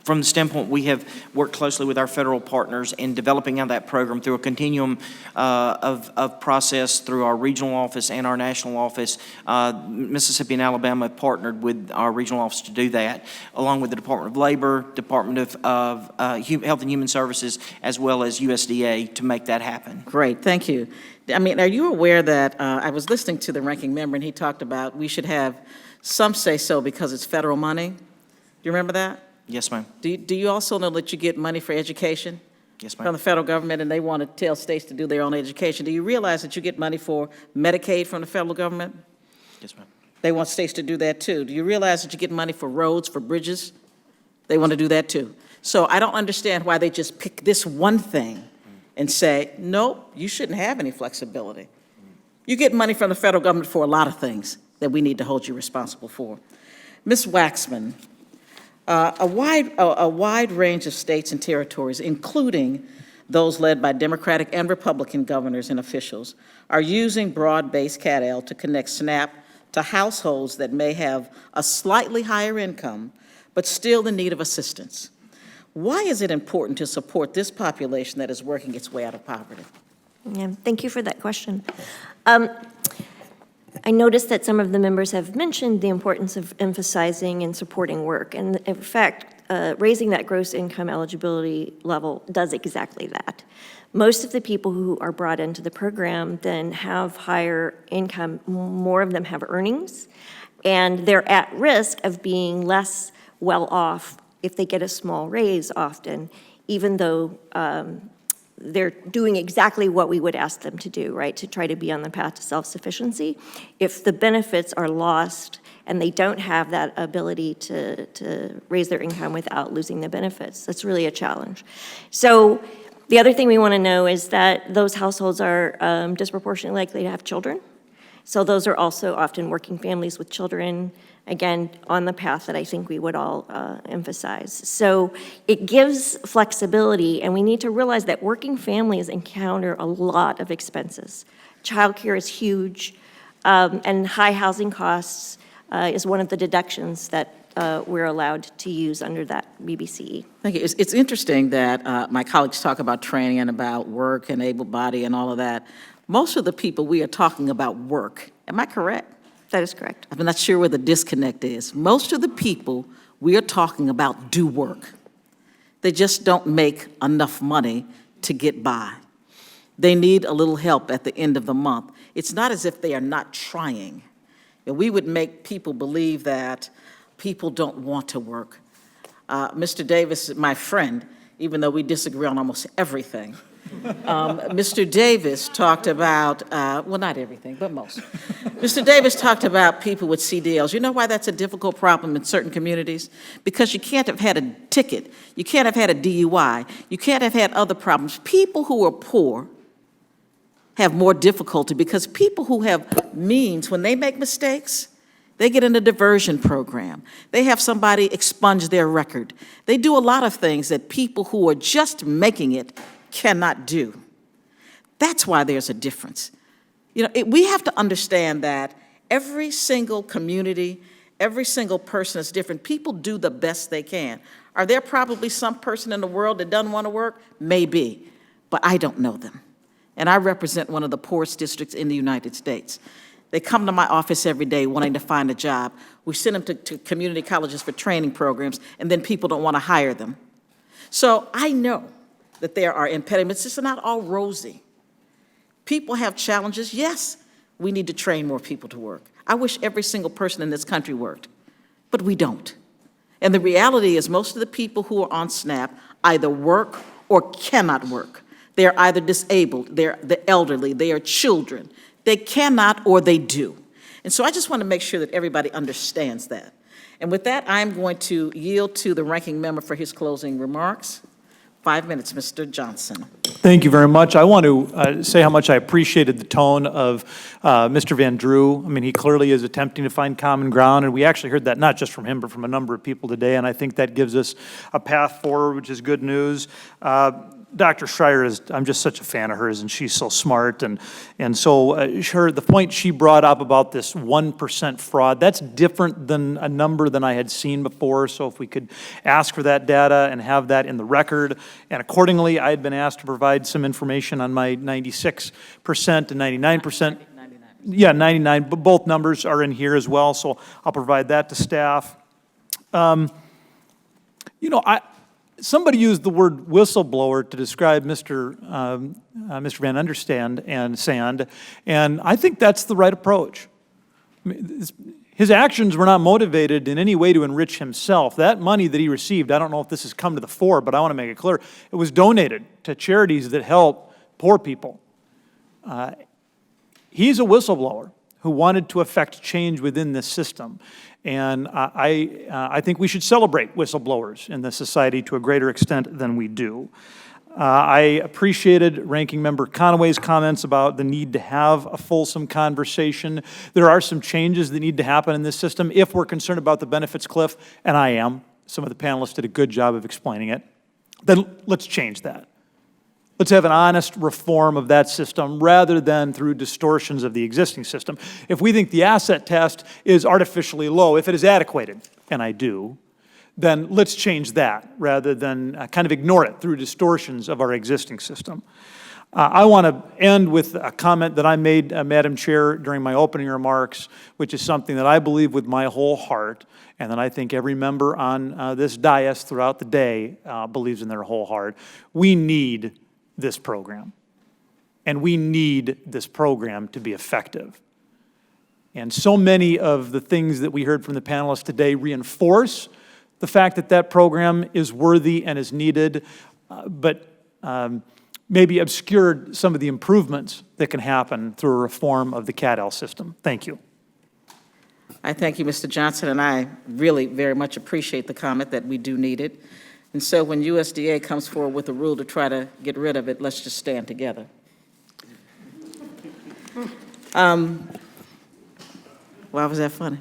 From the standpoint, we have worked closely with our federal partners in developing out that program through a continuum of process through our regional office and our national office. Mississippi and Alabama have partnered with our regional office to do that, along with the Department of Labor, Department of Health and Human Services, as well as USDA to make that happen. Great, thank you. I mean, are you aware that I was listening to the ranking member and he talked about we should have some say so because it's federal money? Do you remember that? Yes, ma'am. Do you also know that you get money for education? Yes, From ma'am. the federal government, and they want to tell states to do their own education. Do you realize that you get money for Medicaid from the federal government? Yes, ma'am. They want states to do that too. Do you realize that you get money for roads, for bridges? They want to do that too. So I don't understand why they just pick this one thing and say, nope, you shouldn't have any flexibility. You get money from the federal government for a lot of things that we need to hold you responsible for. Ms. Waxman, a wide range of states and territories, including those led by Democratic and Republican governors and officials, are using broad-based CAT-L to connect SNAP to households that may have a slightly higher income, but still in need of assistance. Why is it important to support this population that is working its way out of poverty? Yeah, thank you for that question. I noticed that some of the members have mentioned the importance of emphasizing and supporting work. And in fact, raising that gross income eligibility level does exactly that. Most of the people who are brought into the program then have higher income, more of them have earnings, and they're at risk of being less well off if they get a small raise often, even though they're doing exactly what we would ask them to do, right, to try to be on the path to self-sufficiency. If the benefits are lost and they don't have that ability to raise their income without losing the benefits, that's really a challenge. So the other thing we want to know is that those households are disproportionately likely to have children. So those are also often working families with children, again, on the path that I think we would all emphasize. So it gives flexibility, and we need to realize that working families encounter a lot of expenses. Childcare is huge, and high housing costs is one of the deductions that we're allowed to use under that BBCE. Thank you. It's interesting that my colleagues talk about training and about work and able body and all of that. Most of the people we are talking about work. Am I correct? That is correct. I'm not sure where the disconnect is. Most of the people we are talking about do work. They just don't make enough money to get by. They need a little help at the end of the month. It's not as if they are not trying. We would make people believe that people don't want to work. Mr. Davis, my friend, even though we disagree on almost everything, Mr. Davis talked about, well, not everything, but most. Mr. Davis talked about people with CDLs. You know why that's a difficult problem in certain communities? Because you can't have had a ticket. You can't have had a DUI. You can't have had other problems. People who are poor have more difficulty because people who have means, when they make mistakes, they get in a diversion program. They have somebody expunge their record. They do a lot of things that people who are just making it cannot do. That's why there's a difference. You know, we have to understand that every single community, every single person is different. People do the best they can. Are there probably some person in the world that doesn't want to work? Maybe, but I don't know them. And I represent one of the poorest districts in the United States. They come to my office every day wanting to find a job. We send them to community colleges for training programs, and then people don't want to hire them. So I know that there are impediments. It's not all rosy. People have challenges. Yes, we need to train more people to work. I wish every single person in this country worked, but we don't. And the reality is most of the people who are on SNAP either work or cannot work. They are either disabled, they're the elderly, they are children. They cannot or they do. And so I just want to make sure that everybody understands that. And with that, I'm going to yield to the ranking member for his closing remarks. 5 minutes, Mr. Johnson. Thank you very much. I want to say how much I appreciated the tone of Mr. Van Drew. I mean, he clearly is attempting to find common ground, and we actually heard that not just from him, but from a number of people today, and I think that gives us a path forward, which is good news. Dr. Schreier I'm just such a fan of hers, and she's so smart. And so the point she brought up about this 1% fraud, that's different than a number than I had seen before. So if we could ask for that data and have that in the record. And accordingly, I had been asked to provide some information on my 96% and 99%. Yeah, 99, but both numbers are in here as well, so I'll provide that to staff. You know, somebody used the word whistleblower to describe Mr. Van Understand and Sand, and I think that's the right approach. I mean, his actions were not motivated in any way to enrich himself. That money that he received, I don't know if this has come to the fore, but I want to make it clear, it was donated to charities that help poor people. He's a whistleblower who wanted to affect change within this system. And I think we should celebrate whistleblowers in this society to a greater extent than we do. I appreciated Ranking Member Conaway's comments about the need to have a fulsome conversation. There are some changes that need to happen in this system if we're concerned about the benefits cliff, and I am. Some of the panelists did a good job of explaining it. Then let's change that. Let's have an honest reform of that system rather than through distortions of the existing system. If we think the asset test is artificially low, if it is adequated, and I do, then let's change that rather than kind of ignore it through distortions of our existing system. I want to end with a comment that I made, Madam Chair, during my opening remarks, which is something that I believe with my whole heart, and that I think every member on this dais throughout the day believes in their whole heart. We need this program, and we need this program to be effective. And so many of the things that we heard from the panelists today reinforce the fact that that program is worthy and is needed, but maybe obscured some of the improvements that can happen through a reform of the CADL system. Thank you. I thank you, Mr. Johnson, and I really very much appreciate the comment that we do need it. And so when USDA comes forward with a rule to try to get rid of it, let's just stand together. Why was that funny?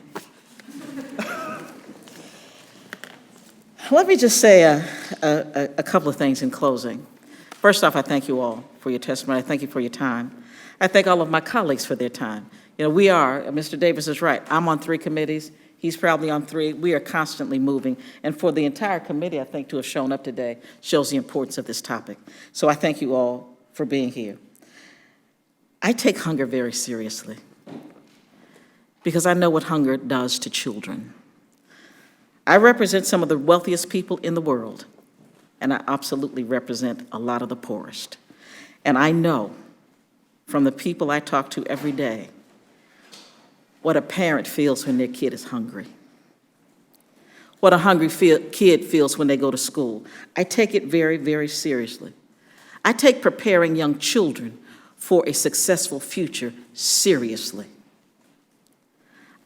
Let me just say a couple of things in closing. First off, I thank you all for your testimony. I thank you for your time. I thank all of my colleagues for their time. You know, we are, Mr. Davis is right, I'm on 3 committees. He's probably on 3. We are constantly moving. And for the entire committee, I think, to have shown up today shows the importance of this topic. So I thank you all for being here. I take hunger very seriously because I know what hunger does to children. I represent some of the wealthiest people in the world, and I absolutely represent a lot of the poorest. And I know from the people I talk to every day what a parent feels when their kid is hungry, what a hungry kid feels when they go to school. I take it very, very seriously. I take preparing young children for a successful future seriously.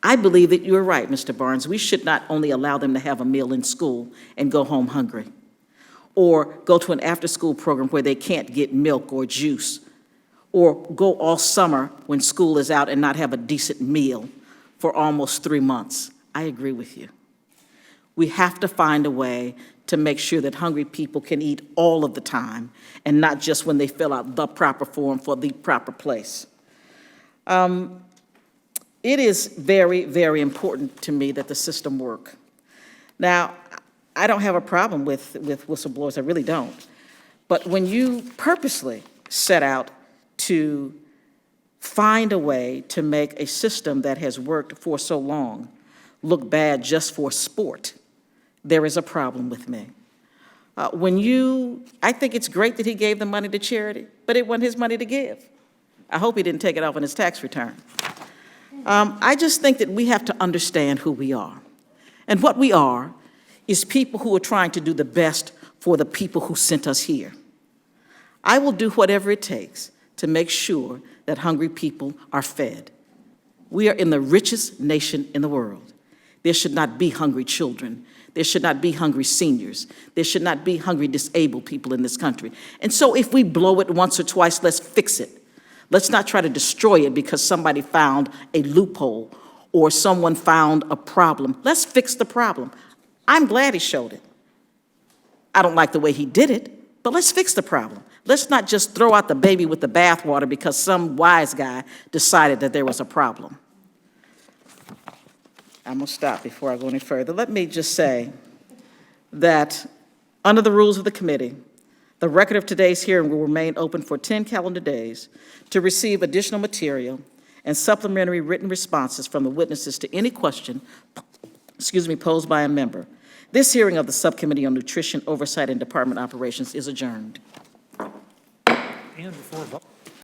I believe that you're right, Mr. Barnes. We should not only allow them to have a meal in school and go home hungry, or go to an after-school program where they can't get milk or juice, or go all summer when school is out and not have a decent meal for almost 3 months. I agree with you. We have to find a way to make sure that hungry people can eat all of the time and not just when they fill out the proper form for the proper place. It is very, very important to me that the system work. Now, I don't have a problem with whistleblowers, I really don't. But when you purposely set out to find a way to make a system that has worked for so long look bad just for sport, there is a problem with me. I think it's great that he gave the money to charity, but it wasn't his money to give. I hope he didn't take it off on his tax return. I just think that we have to understand who we are. And what we are is people who are trying to do the best for the people who sent us here. I will do whatever it takes to make sure that hungry people are fed. We are in the richest nation in the world. There should not be hungry children. There should not be hungry seniors. There should not be hungry disabled people in this country. And so if we blow it once or twice, let's fix it. Let's not try to destroy it because somebody found a loophole or someone found a problem. Let's fix the problem. I'm glad he showed it. I don't like the way he did it, but let's fix the problem. Let's not just throw out the baby with the bathwater because some wise guy decided that there was a problem. I'm going to stop before I go any further. Let me just say that under the rules of the committee, the record of today's hearing will remain open for 10 calendar days to receive additional material and supplementary written responses from the witnesses to any question, posed by a member. This hearing of the Subcommittee on Nutrition, Oversight, and Department Operations is adjourned. And before